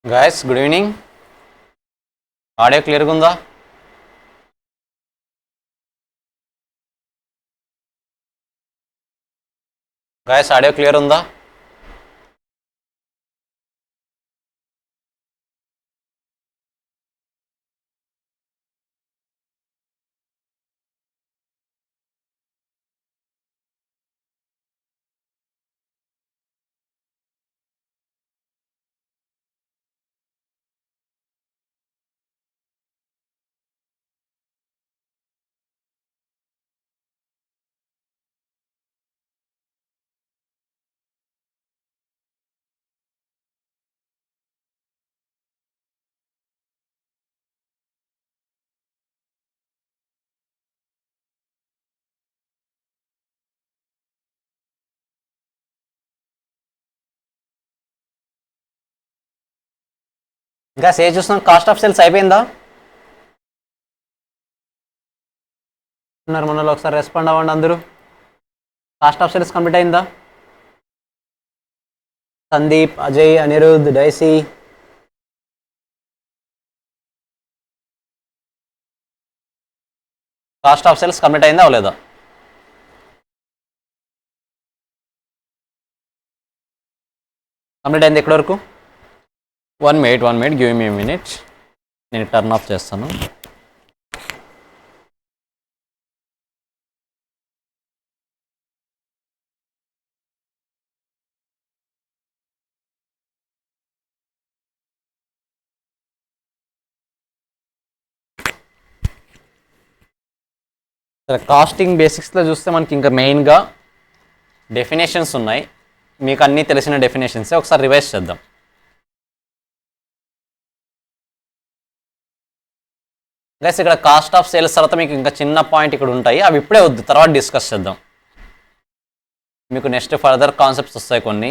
Guys, good evening. Audio clear gunda? Guys, audio clear unda? Guys, ఏ చూస్తున్నాం cost of sales అయిపోయిందా? ఉన్నారు మనలో ఒకసారి రెస్పాండ్ అవ్వండి అందరూ. కాస్ట్ ఆఫ్ సేల్స్ కంప్లీట్ అయిందా? Sandeep, Ajay, Anirudh, Daisy. Cost of sales complete అయిందా అవలేదా? కంప్లీట్ అయింది ఎక్కడి వరకు? 1 minute, గివ్ మీ మినిట్. నేను టర్న్ ఆఫ్ చేస్తాను. కాస్టింగ్ బేసిక్స్లో చూస్తే మనకి ఇంకా మెయిన్గా డెఫినేషన్స్ ఉన్నాయి. మీకు అన్నీ తెలిసిన డెఫినేషన్సే ఒకసారి రివైజ్ చేద్దాం. గైస్ ఇక్కడ కాస్ట్ ఆఫ్ సేల్స్ తర్వాత మీకు ఇంకా చిన్న పాయింట్ ఇక్కడ ఉంటాయి, అవి ఇప్పుడే వద్దు, తర్వాత డిస్కస్ చేద్దాం. మీకు నెక్స్ట్ ఫర్దర్ కాన్సెప్ట్స్ వస్తాయి కొన్ని.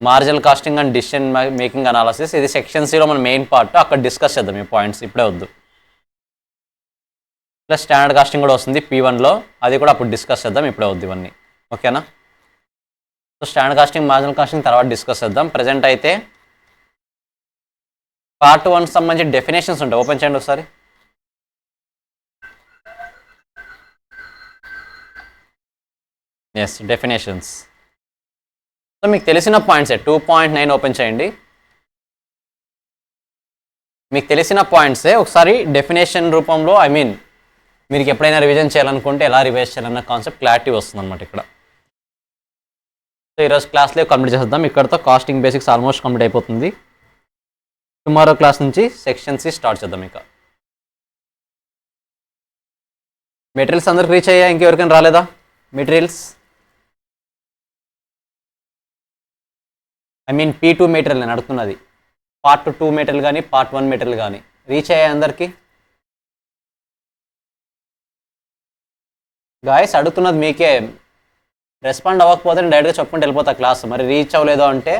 Marginal casting and decision making analysis, ఇది సెక్షన్ సిలో మన మెయిన్ పార్ట్, అక్కడ డిస్కస్ చేద్దాం ఈ పాయింట్స్, ఇప్పుడే వద్దు. ప్లస్ స్టాండర్డ్ కాస్టింగ్ కూడా వస్తుంది P1లో, అది కూడా అప్పుడు డిస్కస్ చేద్దాం, ఇప్పుడే వద్దు ఇవన్నీ. ఓకేనా? So standard casting, marginal casting తర్వాత డిస్కస్ చేద్దాం. ప్రజెంట్ అయితే పార్ట్ 1 సంబంధించి డెఫినేషన్స్ ఉంటాయి, ఓపెన్ చేయండి ఒకసారి. Yes, definitions. సో మీకు తెలిసిన పాయింట్సే 2.9 ఓపెన్ చేయండి. మీకు తెలిసిన పాయింట్సే ఒకసారి డెఫినేషన్ రూపంలో, ఐ మీన్ మీకు ఎప్పుడైనా రివిజన్ చేయాలనుకుంటే ఎలా రివైజ్ చేయాలన్న కాన్సెప్ట్ క్లారిటీ వస్తుంది అనమాట ఇక్కడ. సో ఈరోజు క్లాస్లో కంప్లీట్ చేద్దాం. ఇక్కడతో కాస్టింగ్ బేసిక్స్ ఆల్మోస్ట్ కంప్లీట్ అయిపోతుంది. టుమారో క్లాస్ నుంచి సెక్షన్ సి స్టార్ట్ చేద్దాం. ఇక మెటీరియల్స్ అందరికి రీచ్ అయ్యా? ఇంకెవరికైనా రాలేదా materials? I mean P2 material నేను అడుగుతున్నది. పార్ట్ 2 మెటీరియల్ కానీ పార్ట్ 1 మెటీరియల్ కానీ రీచ్ అయ్యాయి అందరికీ? గాయస్ అడుగుతున్నది మీకే, రెస్పాండ్ అవ్వకపోతే నేను డైరెక్ట్గా చెప్పుకుంటూ వెళ్ళిపోతా క్లాస్. మరి రీచ్ అవ్వలేదు అంటే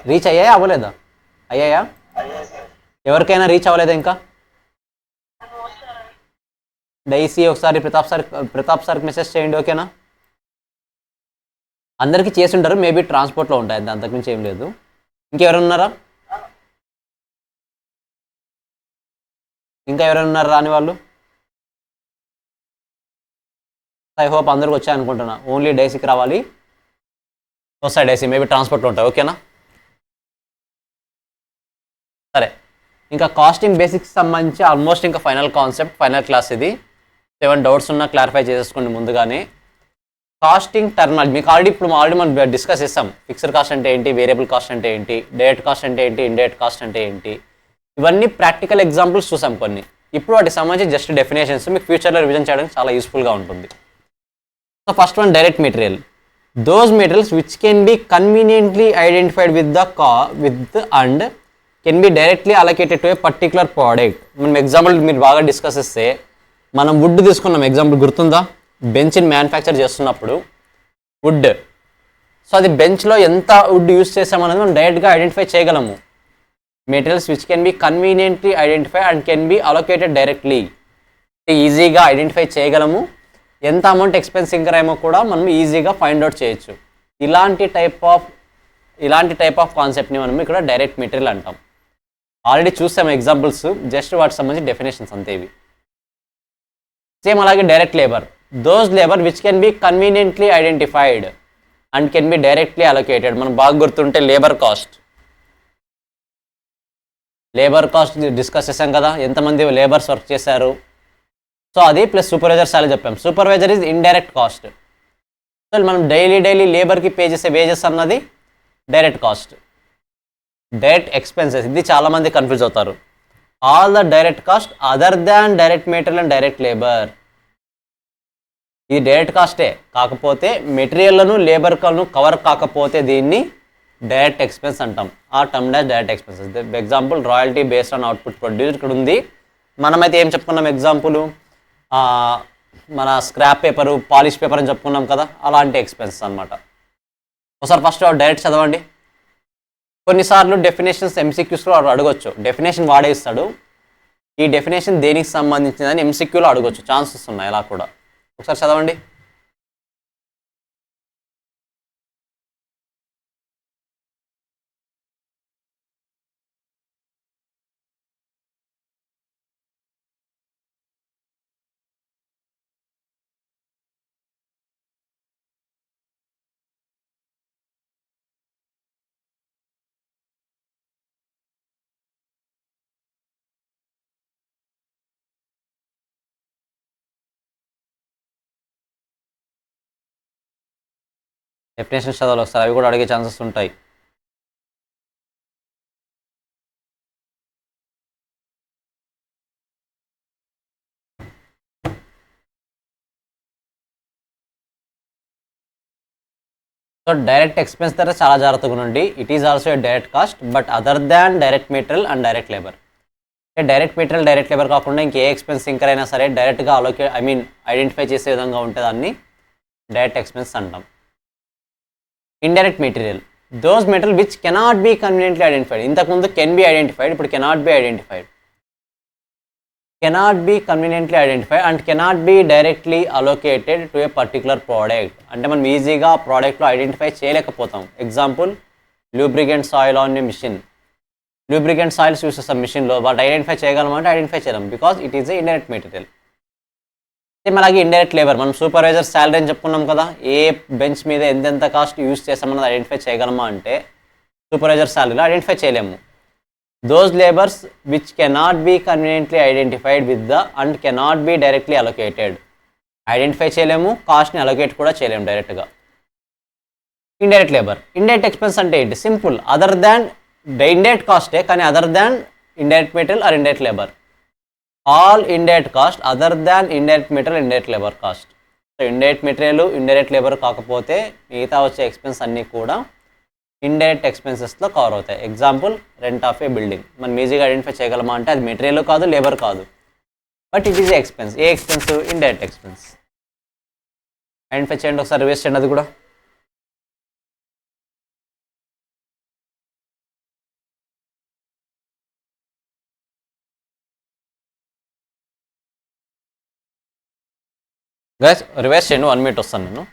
రీచ్ అయ్యాయా అవ్వలేదా? అయ్యాయా? ఎవరికైనా రీచ్ అవ్వలేదా ఇంకా? డైసీ ఒకసారి ప్రతాప్ సార్కి మెసేజ్ చేయండి. ఓకేనా? అందరికీ చేసి ఉంటారు, మేబీ ట్రాన్స్పోర్ట్లో ఉంటాయి, అంతకుమించి ఏం లేదు. ఇంకెవరైనా ఉన్నారా? ఇంకా ఎవరైనా ఉన్నారా రాని వాళ్ళు? ఐ హోప్ అందరికి వచ్చాయి అనుకుంటున్నా. ఓన్లీ డైసీకి రావాలి. వస్తాయి డైసీ, మేబీ ట్రాన్స్పోర్ట్లో ఉంటాయి. ఓకేనా? సరే, ఇంకా కాస్టింగ్ బేసిక్స్ సంబంధించి ఆల్మోస్ట్ ఇంకా ఫైనల్ కాన్సెప్ట్, ఫైనల్ క్లాస్ ఇది. 7 డౌట్స్ ఉన్నా క్లారిఫై చేసేసుకోండి ముందుగానే. కాస్టింగ్ టర్మినాలజీ మీకు ఆల్రెడీ మనం డిస్కస్ చేస్తాం. ఫిక్స్డ్ కాస్ట్ అంటే ఏంటి, వేరియబుల్ కాస్ట్ అంటే ఏంటి, డైరెక్ట్ కాస్ట్ అంటే ఏంటి, ఇండైరెక్ట్ కాస్ట్ అంటే ఏంటి, ఇవన్నీ ప్రాక్టికల్ ఎగ్జాంపుల్స్ చూసాం కొన్ని. ఇప్పుడు వాటికి సంబంధించి జస్ట్ డెఫినేషన్స్ మీకు ఫ్యూచర్లో రివిజన్ చేయడానికి చాలా యూస్ఫుల్గా ఉంటుంది. So first one, direct material. Those materials which can be conveniently identified with and can be directly allocated to a particular product. మనం ఎగ్జాంపుల్ మీరు బాగా డిస్కస్ చేస్తే, మనం వుడ్ తీసుకున్నాం ఎగ్జాంపుల్, గుర్తుందా? బెంచ్ని మ్యానుఫ్యాక్చర్ చేస్తున్నప్పుడు వుడ్, సో అది బెంచ్లో ఎంత వుడ్ యూస్ చేసామనేది మనం డైరెక్ట్గా ఐడెంటిఫై చేయగలము. Materials which can be conveniently identify and can be allocated directly, ఈజీగా ఐడెంటిఫై చేయగలము. ఎంత అమౌంట్ ఎక్స్పెన్స్ ఇంకర్ ఏమో కూడా మనం ఈజీగా ఫైండ్ అవుట్ చేయొచ్చు. ఇలాంటి టైప్ ఆఫ్ ఇలాంటి టైప్ ఆఫ్ కాన్సెప్ట్ని మనం ఇక్కడ డైరెక్ట్ మెటీరియల్ అంటాం. ఆల్రెడీ చూసాము ఎగ్జాంపుల్స్, జస్ట్ వాటికి సంబంధించి డెఫినేషన్స్ అంతే ఇవి. సేమ్ అలాగే direct labour, those labour which can be conveniently identified and can be directly allocated. మనం బాగా గుర్తుంటే లేబర్ కాస్ట్ డిస్కస్ చేసాం కదా, ఎంతమంది లేబర్స్ వర్క్ చేశారు. సో అది ప్లస్ సూపర్వైజర్ సాలరీ చెప్పాం. Supervisor is indirect cost. So మనం డైలీ లేబర్కి పే చేసే వేజెస్ అన్నది డైరెక్ట్ కాస్ట్. డైరెక్ట్ ఎక్స్పెన్సెస్, ఇది చాలామంది కన్ఫ్యూజ్ అవుతారు. All the direct cost other than direct material and direct labour. ఇది డైరెక్ట్ కాస్టే, కాకపోతే మెటీరియల్లను లేబర్లను కవర్ కాకపోతే దీన్ని డైరెక్ట్ ఎక్స్పెన్స్ అంటాం. ఆ term dash direct expenses. Example royalty based on output produce ఇక్కడ ఉంది. మనమైతే ఏం చెప్పుకున్నాం ఎగ్జాంపుల్, మన స్క్రాప్ పేపరు, పాలిష్ పేపర్ అని చెప్పుకున్నాం కదా, అలాంటి ఎక్స్పెన్సెస్ అనమాట. ఒకసారి ఫస్ట్ డైరెక్ట్ చదవండి. కొన్నిసార్లు డెఫినేషన్స్ ఎంసీక్యూస్లో అడగొచ్చు, డెఫినేషన్ వాడే ఇస్తాడు, ఈ డెఫినేషన్ దేనికి సంబంధించిందని ఎంసీక్యూలో అడగొచ్చు, ఛాన్సెస్ ఉన్నాయి అలా కూడా. ఒకసారి చదవండి. డెఫినేషన్స్ చదవాలి ఒకసారి, అవి కూడా అడిగే ఛాన్సెస్ ఉంటాయి. సో డైరెక్ట్ ఎక్స్పెన్స్ దగ్గర చాలా జాగ్రత్తగా ఉండండి. It is also a direct cost but other than direct material and direct labour. అంటే డైరెక్ట్ మెటీరియల్ డైరెక్ట్ లేబర్ కాకుండా ఇంకే ఎక్స్పెన్స్ ఇంకర్ అయినా సరే డైరెక్ట్గా ఐడెంటిఫై చేసే విధంగా ఉంటే దాన్ని డైరెక్ట్ ఎక్స్పెన్స్ అంటాం. Indirect material, those material which cannot be conveniently identified. ఇంతకుముందు కెన్ బి ఐడెంటిఫైడ్, ఇప్పుడు cannot be identified. Cannot be conveniently identified and cannot be directly allocated to a particular product. అంటే మనం ఈజీగా ప్రోడక్ట్లో ఐడెంటిఫై చేయలేకపోతాం. Example lubricant oil on a machine. Lubricant oils use చేస్తాం మిషన్లో, but identify చేయగలమంటే identify చేయలేం because it is a indirect material. అలాగే ఇండైరెక్ట్ లేబర్, మనం సూపర్వైజర్ శాలరీ అని చెప్పుకున్నాం కదా, ఏ బెంచ్ మీద ఎంతెంత కాస్ట్ యూస్ చేస్తామన్నది ఐడెంటిఫై చేయగలమా అంటే సూపర్వైజర్ శాలరీలో ఐడెంటిఫై చేయలేము. Those labours which cannot be conveniently identified with the and cannot be directly allocated. Identify చేయలేము, కాస్ట్ని అలొకేట్ కూడా చేయలేము డైరెక్ట్గా. ఇండైరెక్ట్ లేబర్, ఇండైరెక్ట్ ఎక్స్పెన్స్ అంటే ఏంటి? సింపుల్, అదర్ దాన్ ఇండైరెక్ట్ కాస్టే కానీ other than indirect material or indirect labour. All indirect cost other than indirect material indirect labour cost. So indirect material indirect labour కాకపోతే మిగతా వచ్చే expense అన్నీ కూడా indirect ఎక్స్పెన్సెస్లో cover అవుతాయి. Example rent of A building, మనం ఈజీగా identify చేయగలమా అంటే అది మెటీరియల్ కాదు, లేబర్ కాదు, but it is expense. A expense? Indirect expense. Identify చేయండి ఒకసారి, రివర్స్ చేయండి అది కూడా. గైస్ రివర్స్ చేయండి, 1 minute వస్తాను నేను.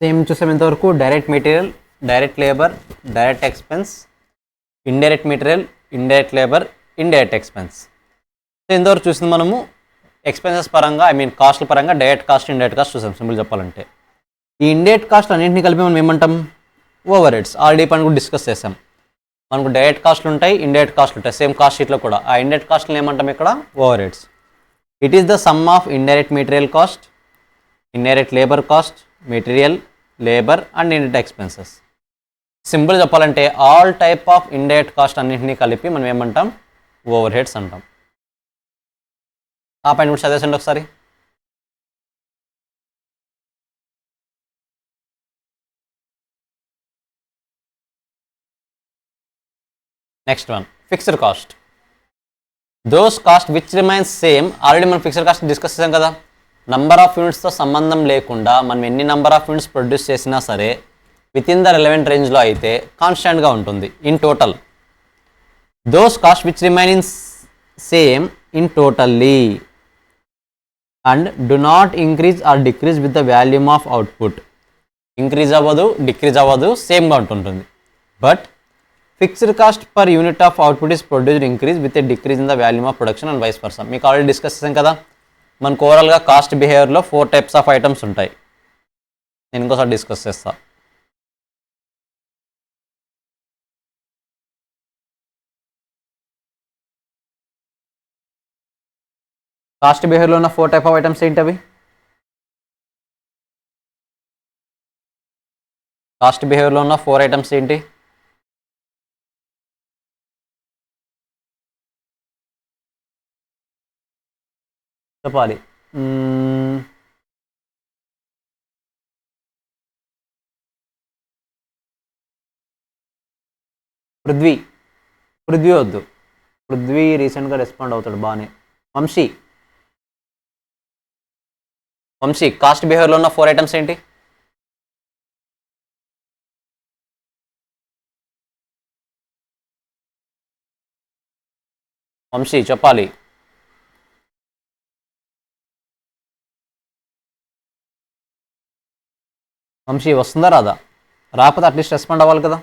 సేమ్ చూసాం ఇంతవరకు direct material, direct labour, direct expense, indirect material, indirect labour, indirect expense. So ఇంతవరకు చూసింది మనము ఎక్స్పెన్సెస్ పరంగా, ఐ మీన్ కాస్ట్ల పరంగా డైరెక్ట్ కాస్ట్, ఇండైరెక్ట్ కాస్ట్ చూసాం సింపుల్ చెప్పాలంటే. ఈ ఇండైరెక్ట్ కాస్ట్ అన్నింటినీ కలిపి మనం ఏమంటాం? Over heads. ఆల్రెడీ పని కూడా డిస్కస్ చేసాం. మనకు డైరెక్ట్ కాస్ట్లు ఉంటాయి, ఇండైరెక్ట్ కాస్ట్లు ఉంటాయి, సేమ్ కాస్ట్ షీట్లో కూడా. ఆ ఇండైరెక్ట్ కాస్ట్ని ఏమంటాం ఇక్కడ? Overheads. It is the sum of indirect material cost, indirect labour cost, material, labour and indirect expenses. Simple చెప్పాలంటే all type of indirect cost అన్నింటినీ కలిపి మనం ఏమంటాం? ఓవర్ హెడ్స్ అంటాం. ఆ పైన కూడా చదివేసండి ఒకసారి. Next one, fixed cost. Those cost which remains same. Already మనం ఫిక్స్డ్ కాస్ట్ డిస్కస్ చేసాం కదా. నంబర్ ఆఫ్ యూనిట్స్తో సంబంధం లేకుండా మనం ఎన్ని నంబర్ ఆఫ్ యూనిట్స్ ప్రొడ్యూస్ చేసినా సరే విత్ ఇన్ ద రిలవెంట్ రేంజ్లో అయితే కాన్స్టాంట్గా ఉంటుంది in total. Those cost which remain in same in totally and do not increase or decrease with the volume of output. Increase అవ్వదు, డిక్రీజ్ అవ్వదు, సేమ్గా ఉంటుంటుంది. But fixed cost per unit of output is produced increase with a decrease in the volume of production and vice versa. మీకు already discuss చేసాం కదా. మనకు ఓవరాల్గా cost బిహేవియర్లో 4 టైప్స్ ఆఫ్ ఐటమ్స్ ఉంటాయి. నేను ఇంకోసారి డిస్కస్ చేస్తా. కాస్ట్ బిహేవియర్లో ఉన్న 4 టైప్ ఆఫ్ ఐటమ్స్ ఏంటవి? కాస్ట్ బిహేవియర్లో ఉన్న 4 ఐటమ్స్ ఏంటి? చెప్పాలి. పృథ్వీ వద్దు. పృథ్వీ రీసెంట్గా రెస్పాండ్ అవుతాడు బాగానే. వంశీ కాస్ట్ బిహేవియర్లో ఉన్న 4 ఐటమ్స్ ఏంటి? వంశీ చెప్పాలి. వంశీ వస్తుందా రాదా? రాకపోతే అట్లీస్ట్ రెస్పాండ్ అవ్వాలి కదా.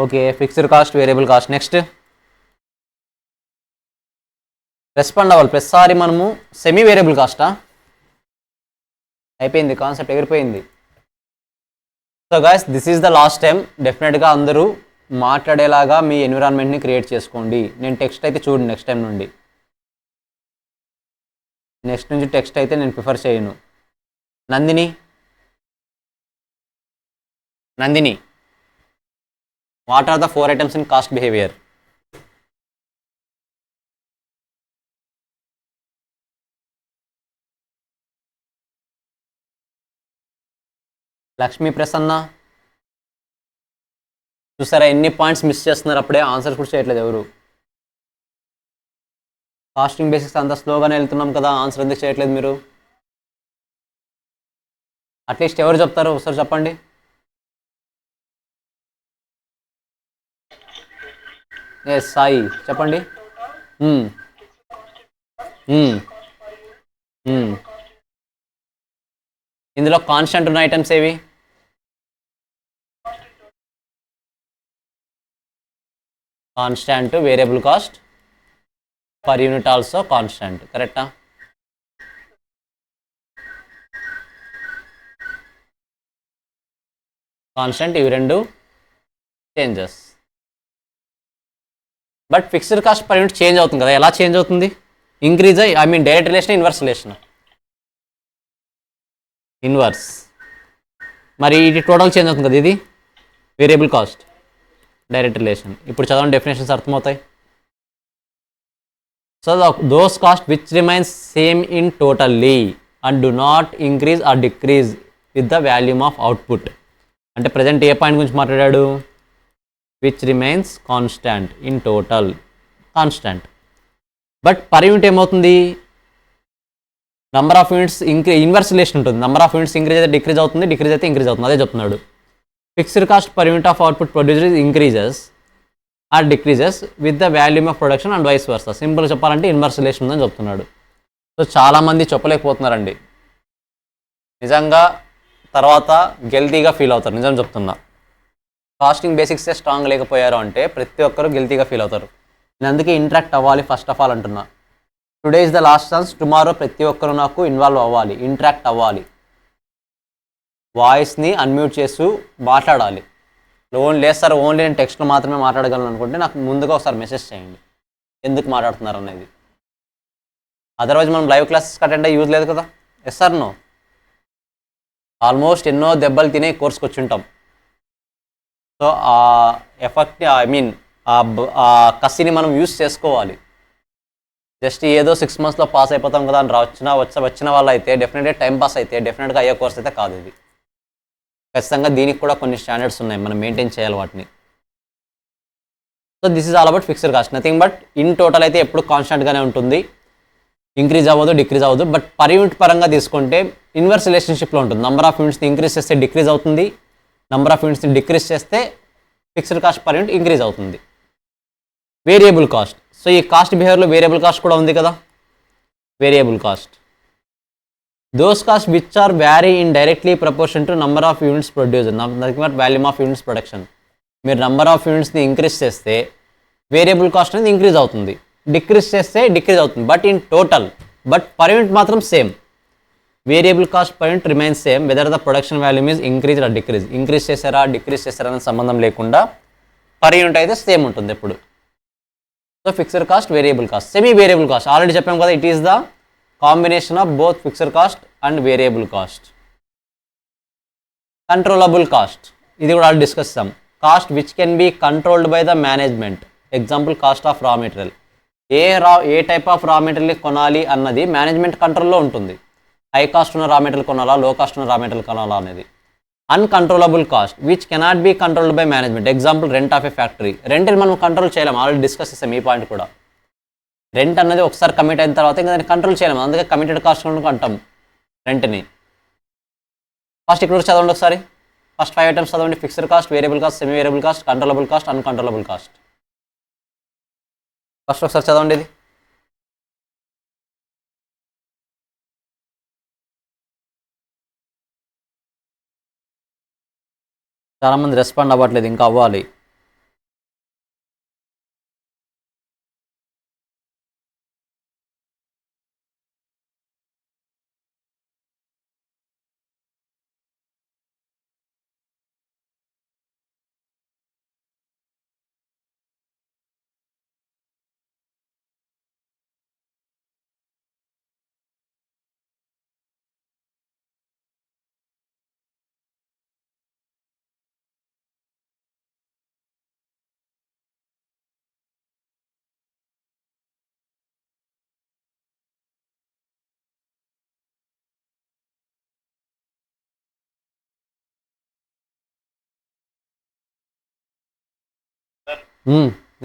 Okay, fixed cost, variable cost. Next respond అవ్వాలి ప్రతిసారి మనము. సెమీ వేరియబుల్ కాస్టా? అయిపోయింది, కాన్సెప్ట్ ఎగిరిపోయింది. So guys, this is the last time. డెఫినెట్గా అందరూ మాట్లాడేలాగా మీ ఎన్విరాన్మెంట్ని క్రియేట్ చేసుకోండి. నేను టెక్స్ట్ అయితే చూడండి నెక్స్ట్ టైం నుండి. నెక్స్ట్ నుంచి టెక్స్ట్ అయితే నేను ప్రిఫర్ చేయను. Nandini what are the 4 items in cost behaviour? Lakshmi Prasanna చూసారా ఎన్ని పాయింట్స్ మిస్ చేస్తున్నారు? అప్పుడే ఆన్సర్స్ కూడా చేయట్లేదు ఎవరు. కాస్టింగ్ బేసిక్స్ అంత స్లోగానే వెళ్తున్నాం కదా, ఆన్సర్ ఎందుకు చేయట్లేదు మీరు? అట్లీస్ట్ ఎవరు చెప్తారు ఒకసారి చెప్పండి. ఎస్ సాయి చెప్పండి. ఇందులో కాన్స్టెంట్ ఉన్న ఐటమ్స్ ఏవి? Constant, variable cost, per unit also constant. కరెక్టా? కాన్స్టాంట్, ఇవి రెండు changes. But fixed cost per unit change అవుతుంది కదా. ఎలా చేంజ్ అవుతుంది? Increase I mean direct relation, inverse relation? Inverse. మరి ఇది టోటల్ చేంజ్ అవుతుంది కదా. ఇది వేరియబుల్ కాస్ట్, డైరెక్ట్ రిలేషన్. ఇప్పుడు చదవండి, డెఫినేషన్స్ అర్థమవుతాయి. So those cost which remains same in totally and do not increase or decrease with the volume of output. అంటే present a point గురించి మాట్లాడాడు? Which remains constant in total, constant. But per unit ఏమవుతుంది? Number of units inverse relation ఉంటుంది. Number of units increase అయితే decrease అవుతుంది, decrease అయితే increase అవుతుంది. అదే చెప్తున్నాడు. Fixed cost per unit of output producer increases or decreases with the volume of production and vice versa. Simple చెప్పాలంటే inverse relation ఉందని చెప్తున్నాడు. సో సో చాలామంది చెప్పలేకపోతున్నారండి నిజంగా, తర్వాత గిల్టీగా ఫీల్ అవుతారు. నిజం చెప్తున్నా, కాస్టింగ్ బేసిక్సే స్ట్రాంగ్ లేకపోయారు అంటే ప్రతి ఒక్కరు గిల్టీగా ఫీల్ అవుతారు. నేను అందుకే ఇంటరాక్ట్ అవ్వాలి ఫస్ట్ ఆఫ్ ఆల్ అంటున్నా. Today is the last chance, tomorrow ప్రతి ఒక్కరు నాకు ఇన్వాల్వ్ అవ్వాలి, ఇంటరాక్ట్ అవ్వాలి, వాయిస్ని అన్మ్యూట్ చేస్తూ మాట్లాడాలి. లేదు సార్ ఓన్లీ నేను టెక్స్ట్లో మాత్రమే మాట్లాడగలను అనుకుంటే నాకు ముందుగా ఒకసారి మెసేజ్ చేయండి ఎందుకు మాట్లాడుతున్నారు అనేది. అదర్వైజ్ మనం లైవ్ క్లాసెస్కి అటెండ్ అయ్యి యూజ్ లేదు కదా. Yes sir no. ఆల్మోస్ట్ ఎన్నో దెబ్బలు తినే కోర్స్కి వచ్చి ఉంటాం. సో ఆ ఎఫెక్ట్ని ఆ కసిని మనం యూజ్ చేసుకోవాలి. జస్ట్ ఏదో 6 monthsలో పాస్ అయిపోతాం కదా అని వచ్చిన వాళ్ళు అయితే డెఫినెట్గా టైం పాస్ అయితే డెఫినెట్గా అయ్యే కోర్స్ అయితే కాదు ఇది. ఖచ్చితంగా దీనికి కూడా కొన్ని స్టాండర్డ్స్ ఉన్నాయి, మనం మెయింటైన్ చేయాలి వాటిని. So this is all about fixed cost, nothing but in total అయితే ఎప్పుడు కాన్స్టెంట్గానే ఉంటుంది, ఇంక్రీజ్ అవ్వదు, డిక్రీజ్ అవ్వదు. బట్ పర్ యూనిట్ పరంగా తీసుకుంటే ఇన్వర్స్ రిలేషన్షిప్లో ఉంటుంది. నెంబర్ ఆఫ్ యూనిట్స్ని ఇంక్రీజ్ చేస్తే డిక్రీజ్ అవుతుంది, నెంబర్ ఆఫ్ యూనిట్స్ని డిక్రీజ్ చేస్తే fixed cost per unit increase అవుతుంది. వేరియబుల్ కాస్ట్, సో ఈ కాస్ట్ బిహేవియర్లో వేరియబుల్ కాస్ట్ కూడా ఉంది కదా. Variable cost, those cost which are vary in directly proportion to number of units produced, nothing but volume of units production. మీరు number of యూనిట్స్ని increase చేస్తే variable cost అనేది increase అవుతుంది, డిక్రీజ్ చేస్తే డిక్రీజ్ అవుతుంది. But in total, but per unit మాత్రం same. Variable cost per unit remains same whether the production volume is increase or decrease. Increase చేశారా decrease చేశారా అనే సంబంధం లేకుండా పర్ యూనిట్ అయితే సేమ్ ఉంటుంది ఎప్పుడు. So fixed cost, variable cost. Semi variable cost already చెప్పాం కదా, it is the combination of both fixed cost and variable cost. Controllable cost, ఇది కూడా ఆల్రెడీ డిస్కస్ చేస్తాం. Cost which can be controlled by the management. Example cost of raw material. A type of raw material కొనాలి అన్నది management కంట్రోల్లో ఉంటుంది. High cost ఉన్న రా material కొనాలా, లో కాస్ట్ ఉన్న రా మెటీరియల్ కొనాలా అనేది. Uncontrollable cost which cannot be controlled by management. Example rent of a factory. రెంట్ని మనం కంట్రోల్ చేయలేం, ఆల్రెడీ డిస్కస్ చేస్తాం ఈ పాయింట్ కూడా. రెంట్ అన్నది ఒకసారి కమిట్ అయిన తర్వాత ఇంకా దాన్ని కంట్రోల్ చేయలేము, అందుకే కమిటెడ్ కాస్ట్ అంటాం రెంట్ని. ఫస్ట్ ఇక్కడ చదవండి ఒకసారి, ఫస్ట్ 5 items చదవండి. Fixed cost, variable cost, semi variable cost, controllable cost, uncontrollable cost. First ఒకసారి చదవండి ఇది. చాలామంది రెస్పాండ్ అవ్వట్లేదు, ఇంకా అవ్వాలి.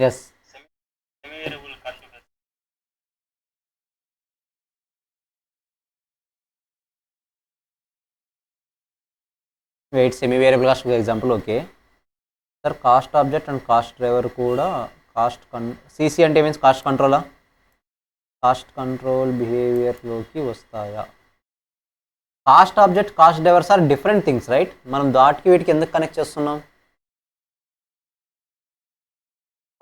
Yes, wait semi variable cost example. Okay sir, cost object and cost driver కూడా సిసి అంటే మీన్స్ కాస్ట్ కంట్రోలా, కాస్ట్ కంట్రోల్ బిహేవియర్లోకి వస్తాయా? Cost object, cost drivers are different things right. మనం దాటికి వీటికి ఎందుకు కనెక్ట్ చేస్తున్నాం?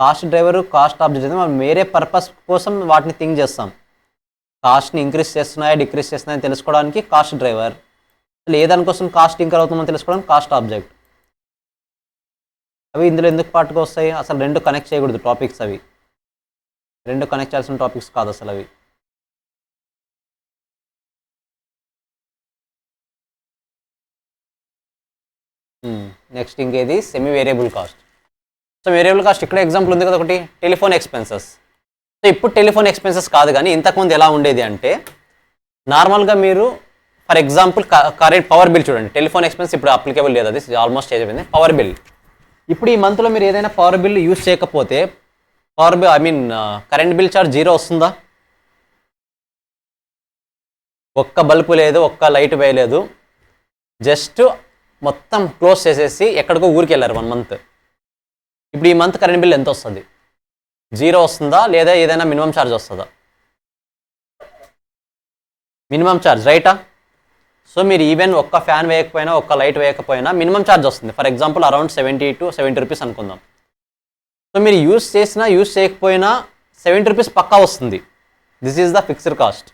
కాస్ట్ డ్రైవరు, కాస్ట్ ఆబ్జెక్ట్ అయితే మనం వేరే పర్పస్ కోసం వాటిని థింక్ చేస్తాం. కాస్ట్ని ఇంక్రీజ్ చేస్తున్నాయా డిక్రీజ్ చేస్తున్నాయని తెలుసుకోవడానికి కాస్ట్ డ్రైవర్, లేదానికోసం కాస్ట్ ఇంకర్ అవుతుందని తెలుసుకోవడానికి కాస్ట్ ఆబ్జెక్ట్. అవి ఇందులో ఎందుకు పాటుగా వస్తాయి? అసలు రెండు కనెక్ట్ చేయకూడదు టాపిక్స్, అవి రెండు కనెక్ట్ చేయాల్సిన టాపిక్స్ కాదు అసలు అవి. నెక్స్ట్ ఇంకేది semi variable cost. So variable cost ఇక్కడ ఎగ్జాంపుల్ ఉంది కదా ఒకటి, టెలిఫోన్ ఎక్స్పెన్సెస్. సో ఇప్పుడు టెలిఫోన్ ఎక్స్పెన్సెస్ కాదు, కానీ ఇంతకుముందు ఎలా ఉండేది అంటే నార్మల్గా మీరు for example current power bill చూడండి. టెలిఫోన్ ఎక్స్పెన్స్ ఇప్పుడు అప్లికేబుల్ లేదు, అది ఆల్మోస్ట్ అయిపోయింది. పవర్ బిల్, ఇప్పుడు ఈ మంత్లో మీరు ఏదైనా పవర్ బిల్ యూజ్ చేయకపోతే power bill current bill charge 0 వస్తుందా? ఒక్క బల్బు లేదు, ఒక్క లైట్ వేయలేదు, జస్ట్ మొత్తం క్లోజ్ చేసేసి ఎక్కడికో ఊరికి వెళ్ళారు 1 month. ఇప్పుడు ఈ మంత్ కరెంట్ బిల్ ఎంత వస్తుంది? 0 వస్తుందా, లేదా ఏదైనా మినిమం ఛార్జ్ వస్తుందా? మినిమం ఛార్జ్ రైటా. సో మీరు ఈవెన్ ఒక్క ఫ్యాన్ వేయకపోయినా ఒక్క లైట్ వేయకపోయినా మినిమం ఛార్జ్ వస్తుంది. For example around 70 to 70 rupees అనుకుందాం. సో మీరు యూస్ చేసినా యూస్ చేయకపోయినా 70 రూపీస్ పక్కా వస్తుంది. This is the fixed cost.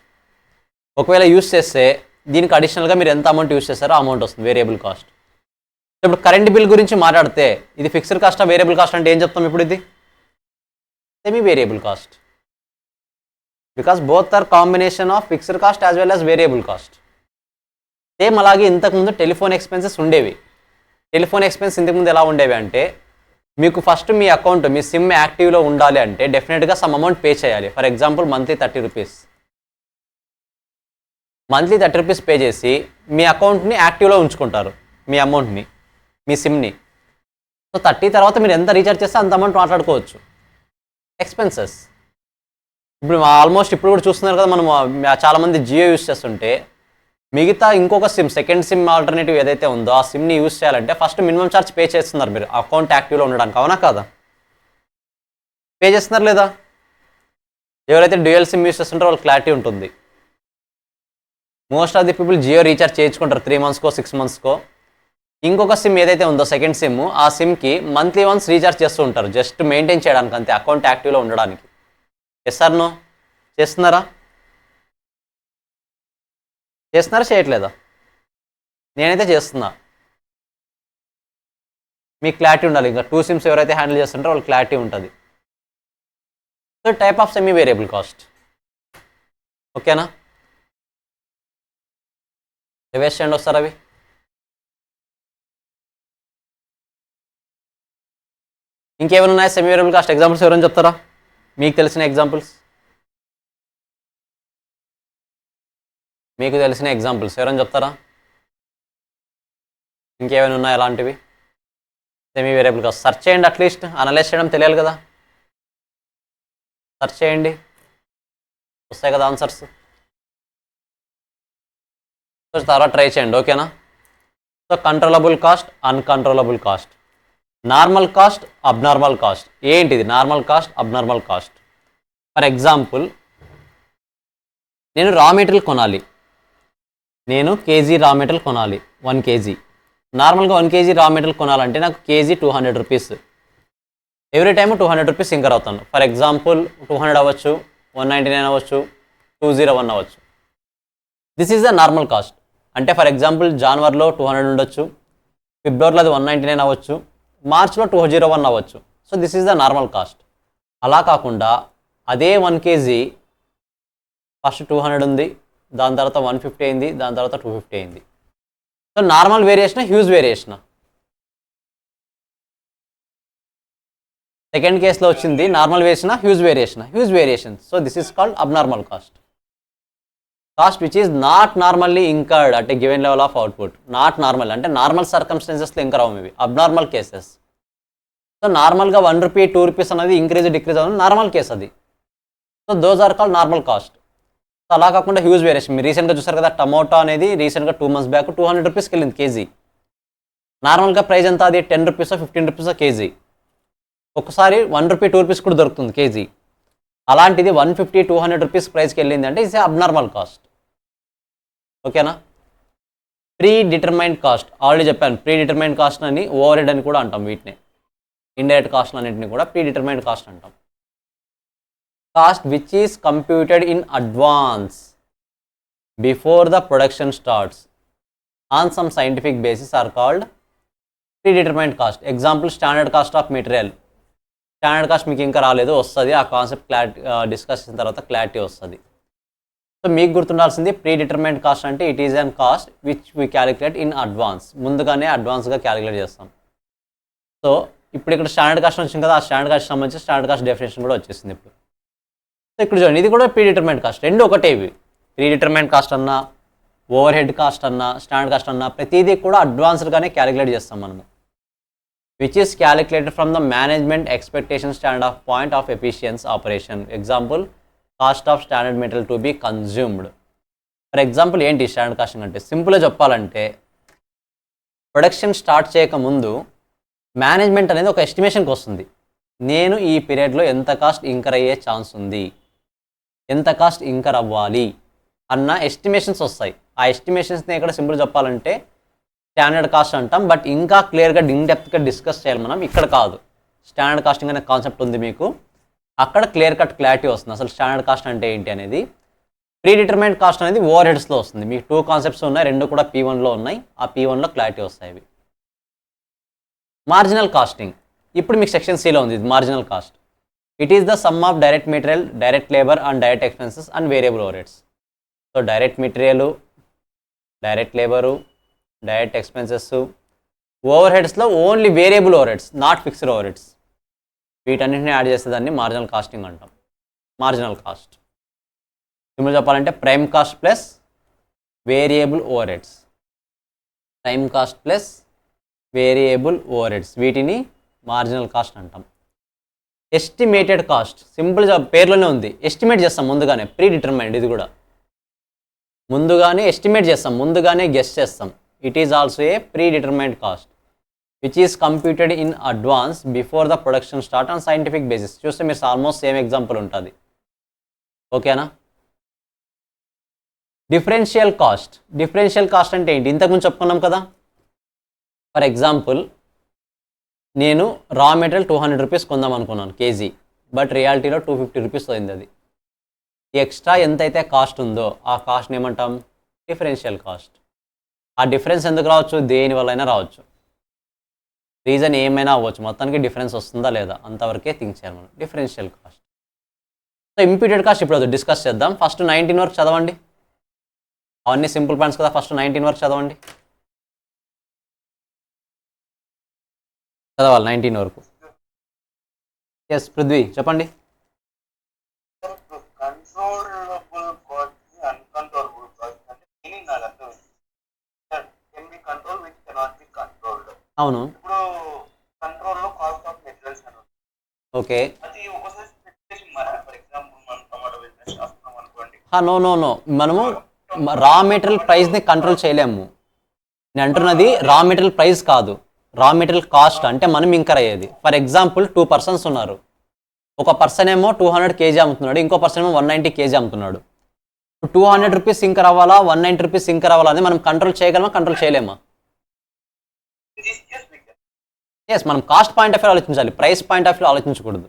ఒకవేళ యూస్ చేస్తే దీనికి అడిషనల్గా మీరు ఎంత అమౌంట్ యూస్ చేస్తారో అమౌంట్ వస్తుంది, వేరియబుల్ కాస్ట్. ఇప్పుడు కరెంట్ బిల్ గురించి మాట్లాడితే ఇది ఫిక్స్డ్ కాస్టా వేరియబుల్ కాస్ట్ అంటే ఏం చెప్తాం ఇప్పుడు? ఇది semi variable cost, because both are combination of fixed cost as well as variable cost. Same అలాగే ఇంతకుముందు టెలిఫోన్ ఎక్స్పెన్సెస్ ఉండేవి. టెలిఫోన్ ఎక్స్పెన్స్ ఇంతకుముందు ఎలా ఉండేవి అంటే, మీకు ఫస్ట్ మీ అకౌంట్ మీ సిమ్ యాక్టివ్లో ఉండాలి అంటే డెఫినెట్గా సమ్ అమౌంట్ పే చేయాలి. For example monthly 30 rupees. Monthly 30 rupees pay చేసి మీ అకౌంట్ని యాక్టివ్లో ఉంచుకుంటారు, మీ అమౌంట్ని, మీ సిమ్ని. సో 30 తర్వాత మీరు ఎంత రీఛార్జ్ చేస్తే అంత అమౌంట్ మాట్లాడుకోవచ్చు. ఎక్స్పెన్సెస్ ఇప్పుడు ఆల్మోస్ట్ ఇప్పుడు కూడా చూస్తున్నారు కదా, మనం చాలామంది జియో యూస్ చేస్తుంటే మిగతా ఇంకొక సిమ్ సెకండ్ సిమ్ ఆల్టర్నేటివ్ ఏదైతే ఉందో ఆ సిమ్ని యూస్ చేయాలంటే ఫస్ట్ మినిమం ఛార్జ్ పే చేస్తున్నారు మీరు అకౌంట్ యాక్టివ్లో ఉండడానికి. అవునా కాదా? పే చేస్తున్నారు లేదా? ఎవరైతే డ్యూయల్ సిమ్ యూస్ చేస్తుంటారో వాళ్ళకి క్లారిటీ ఉంటుంది. Most of the people Jio recharge చేయించుకుంటారు 3 monthsకో 6 monthsకో. ఇంకొక సిమ్ ఏదైతే ఉందో సెకండ్ సిమ్, ఆ సిమ్కి మంత్లీ వన్స్ రీఛార్జ్ చేస్తూ ఉంటారు, జస్ట్ మెయింటైన్ చేయడానికి అంతే, అకౌంట్ యాక్టివ్లో ఉండడానికి. Yes or no? చేస్తున్నారా చేయట్లేదా? నేనైతే చేస్తున్నా. మీకు క్లారిటీ ఉండాలి. ఇంకా 2 సిమ్స్ ఎవరైతే హ్యాండిల్ చేస్తుంటారో వాళ్ళకి క్లారిటీ ఉంటుంది. So type of semi variable cost. ఓకేనా? రివర్స్ చేయండి వస్తారు అవి. ఇంకేమైనా ఉన్నాయి సెమీ వేరియబుల్ కాస్ట్ ఎగ్జాంపుల్స్ ఎవరైనా చెప్తారా? మీకు తెలిసిన ఎగ్జాంపుల్స్ ఎవరైనా చెప్తారా? ఇంకేమైనా ఉన్నాయి అలాంటివి సెమీ వేరియబుల్ కాస్ట్? సెర్చ్ చేయండి, అట్లీస్ట్ అనలైజ్ చేయడం తెలియాలి కదా. సెర్చ్ చేయండి, వస్తాయి కదా ఆన్సర్స్. సో తర్వాత ట్రై చేయండి. ఓకేనా? So controllable cost, uncontrollable cost, normal cost, abnormal cost. ఏంటిది normal cost, abnormal cost? For example, నేను రా మెటీరియల్ కొనాలి, నేను కేజీ రా మెటీరియల్ కొనాలి, 1 kg. నార్మల్గా 1 kg రా మెటీరియల్ కొనాలంటే నాకు KG 200 rupees. Every time 200 rupees incur అవుతాను. ఫర్ ఎగ్జాంపుల్ 200 అవ్వచ్చు, 199 అవ్వచ్చు, 201 అవ్వచ్చు. This is the normal cost. అంటే ఫర్ ఎగ్జాంపుల్ జనవరిలో 200 ఉండొచ్చు, ఫిబ్రవరిలో అది 199 అవ్వచ్చు, మార్చ్లో 201 అవ్వచ్చు. So this is the normal cost. అలా కాకుండా అదే 1 kg ఫస్ట్ 200 ఉంది, దాని తర్వాత 150 అయింది, దాని తర్వాత 250 అయింది. So normal variation, huge variation. Second కేసులో వచ్చింది normal variation, huge variation. So this is called abnormal cost. Cost which is not normally incurred at a given level of output. Not normal అంటే నార్మల్ సర్కమ్స్టెన్సెస్లో incur అవ్వము ఇవి, abnormal cases. So నార్మల్గా 1 rupee 2 rupees అనేది increase decrease అవ్వడం normal case అది. So those are called normal cost. So అలా కాకుండా హ్యూజ్ వేరియేషన్. మీరు రీసెంట్గా చూసారు కదా, టమోటా అనేది రీసెంట్గా 2 months బ్యాక్ 200 రూపీస్కి వెళ్ళింది కేజీ. నార్మల్గా ప్రైస్ ఎంత? అది 10 రూపీసో 15 రూపీసో కేజీ. ఒకసారి 1 రూపీ 2 రూపీస్ కూడా దొరుకుతుంది కేజీ. అలాంటిది 150-200 రూపీస్ ప్రైస్కి వెళ్ళింది అంటే ఇట్స్ అబ్నార్మల్ కాస్ట్. ఓకేనా? ప్రీ డిటర్మైన్డ్ కాస్ట్ ఆల్రెడీ చెప్పాను. ప్రీ డిటర్మైన్డ్ కాస్ట్ అని ఓవర్ హెడ్ అని కూడా అంటాం. వీటిని ఇండైరెక్ట్ కాస్ట్ అన్నింటిని కూడా ప్రీ డిటర్మైన్డ్ కాస్ట్ అంటాం. Cost which is computed in advance before the production starts on some scientific basis are called pre determined cost. Example standard cost of material. Standard cost మీకు ఇంకా రాలేదు, వస్తుంది. ఆ concept discuss చేసిన తర్వాత clarity వస్తుంది. So మీకు గుర్తుండాల్సింది ప్రీ డిటర్మైన్డ్ కాస్ట్ అంటే it is an cost which we calculate in advance. ముందుగానే అడ్వాన్స్గా క్యాలిక్యులేట్ చేస్తాం. సో ఇప్పుడు ఇక్కడ స్టాండర్డ్ కాస్ట్ వచ్చింది కదా, ఆ స్టాండర్డ్ కాస్ట్ సంబంధించి స్టాండర్డ్ కాస్ట్ డెఫినేషన్ కూడా వచ్చేసింది ఇప్పుడు. సో ఇక్కడ చూడండి, ఇది కూడా ప్రీ డిటర్మైన్డ్ కాస్ట్. రెండు ఒకటే ఇవి. ప్రీ డిటర్మైన్డ్ కాస్ట్ అన్నా, ఓవర్ హెడ్ కాస్ట్ అన్నా, స్టాండర్డ్ కాస్ట్ అన్నా, ప్రతిదీ కూడా అడ్వాన్స్డ్గానే క్యాలిక్యులేట్ చేస్తాం మనము. Which is calculated from the management expectation standard of point of efficiency operation. Example cost of standard material to be consumed. For example ఏంటి standard costing అంటే? సింపుల్గా చెప్పాలంటే ప్రొడక్షన్ స్టార్ట్ చేయకముందు మేనేజ్మెంట్ అనేది ఒక ఎస్టిమేషన్కి వస్తుంది. నేను ఈ పీరియడ్లో ఎంత కాస్ట్ ఇంకర్ అయ్యే ఛాన్స్ ఉంది, ఎంత కాస్ట్ ఇంకర్ అవ్వాలి అన్న ఎస్టిమేషన్స్ వస్తాయి. ఆ ఎస్టిమేషన్స్ని ఇక్కడ సింపుల్ చెప్పాలంటే స్టాండర్డ్ కాస్ట్ అంటాం. బట్ ఇంకా క్లియర్గా ఇన్డెప్త్గా డిస్కస్ చేయాలి మనం. ఇక్కడ కాదు, స్టాండర్డ్ కాస్టింగ్ అనే కాన్సెప్ట్ ఉంది మీకు, అక్కడ క్లియర్ కట్ క్లారిటీ వస్తుంది అసలు స్టాండర్డ్ కాస్ట్ అంటే ఏంటి అనేది. ప్రీ డిటర్మైన్డ్ కాస్ట్ అనేది ఓవర్ హెడ్స్లో వస్తుంది. మీకు 2 కాన్సెప్ట్స్ ఉన్నాయి, 2 కూడా P1లో ఉన్నాయి. ఆ P1లో క్లారిటీ వస్తాయి అవి. మార్జినల్ కాస్టింగ్ ఇప్పుడు మీకు సెక్షన్ సిలో ఉంది. ఇది marginal cost. It is the sum of direct material, direct labour and direct expenses and variable overheads. So direct material, direct labour, direct expenses, ఓవర్ హెడ్స్లో only variable overheads, not fixed overheads, వీటన్నింటినీ add చేస్తే దాన్ని marginal costing అంటాం. Marginal cost simple చెప్పాలంటే prime cost plus variable overheads, prime cost plus variable overheads, వీటిని marginal cost అంటాం. Estimated cost simple పేర్లోనే ఉంది, estimate చేస్తాం ముందుగానే, ప్రీ డిటర్మైన్డ్. ఇది కూడా ముందుగానే ఎస్టిమేట్ చేస్తాం, ముందుగానే గెస్ చేస్తాం. It is also a pre determined cost which is computed in advance before the production start on scientific basis. చూస్తే మీరు ఆల్మోస్ట్ సేమ్ ఎగ్జాంపుల్ ఉంటుంది. ఓకేనా? Differential cost. డిఫరెన్షియల్ కాస్ట్ అంటే ఏంటి? ఇంతకుముందు చెప్పుకున్నాం కదా. ఫర్ ఎగ్జాంపుల్ నేను రా మెటీరియల్ 200 రూపీస్ కొందాం అనుకున్నాను కేజీ, బట్ రియాలిటీలో 250 రూపీస్ అయింది. అది ఎక్స్ట్రా ఎంతైతే కాస్ట్ ఉందో ఆ కాస్ట్ని ఏమంటాం? Differential cost. ఆ డిఫరెన్స్ ఎందుకు రావచ్చు? దేని వల్ల అయినా రావచ్చు, రీజన్ ఏమైనా అవ్వచ్చు, మొత్తానికి డిఫరెన్స్ వస్తుందా లేదా అంతవరకే థింక్ చేయాలి మనం. Differential cost. So imputed cost ఇప్పుడు డిస్కస్ చేద్దాం. ఫస్ట్ 19 వరకు చదవండి. అవన్నీ సింపుల్ పాయింట్స్ కదా, ఫస్ట్ 19 వరకు చదవండి. చదవాలి 19 వరకు. ఎస్ పృథ్వీ చెప్పండి. అవును, ఓకే. నో నో నో, మనము రా మెటీరియల్ ప్రైస్ని కంట్రోల్ చేయలేము. నేను అంటున్నది రా మెటీరియల్ ప్రైస్ కాదు, రా మెటీరియల్ కాస్ట్ అంటే మనం ఇంకర్ అయ్యేది. ఫర్ ఎగ్జాంపుల్ 2 పర్సన్స్ ఉన్నారు. ఒక పర్సన్ ఏమో 200 kg అమ్ముతున్నాడు, ఇంకో పర్సన్ ఏమో 190 kg అమ్ముతున్నాడు. 200 రూపీస్ ఇంకర్ అవ్వాలా, 190 రూపీస్ ఇంకర్ అవ్వాలా అని మనం కంట్రోల్ చేయగలమా, కంట్రోల్ చేయలేమా? ఎస్, మనం కాస్ట్ పాయింట్ ఆఫ్ వ్యూ ఆలోచించాలి, ప్రైస్ పాయింట్ ఆఫ్ వ్యూ ఆలోచించకూడదు.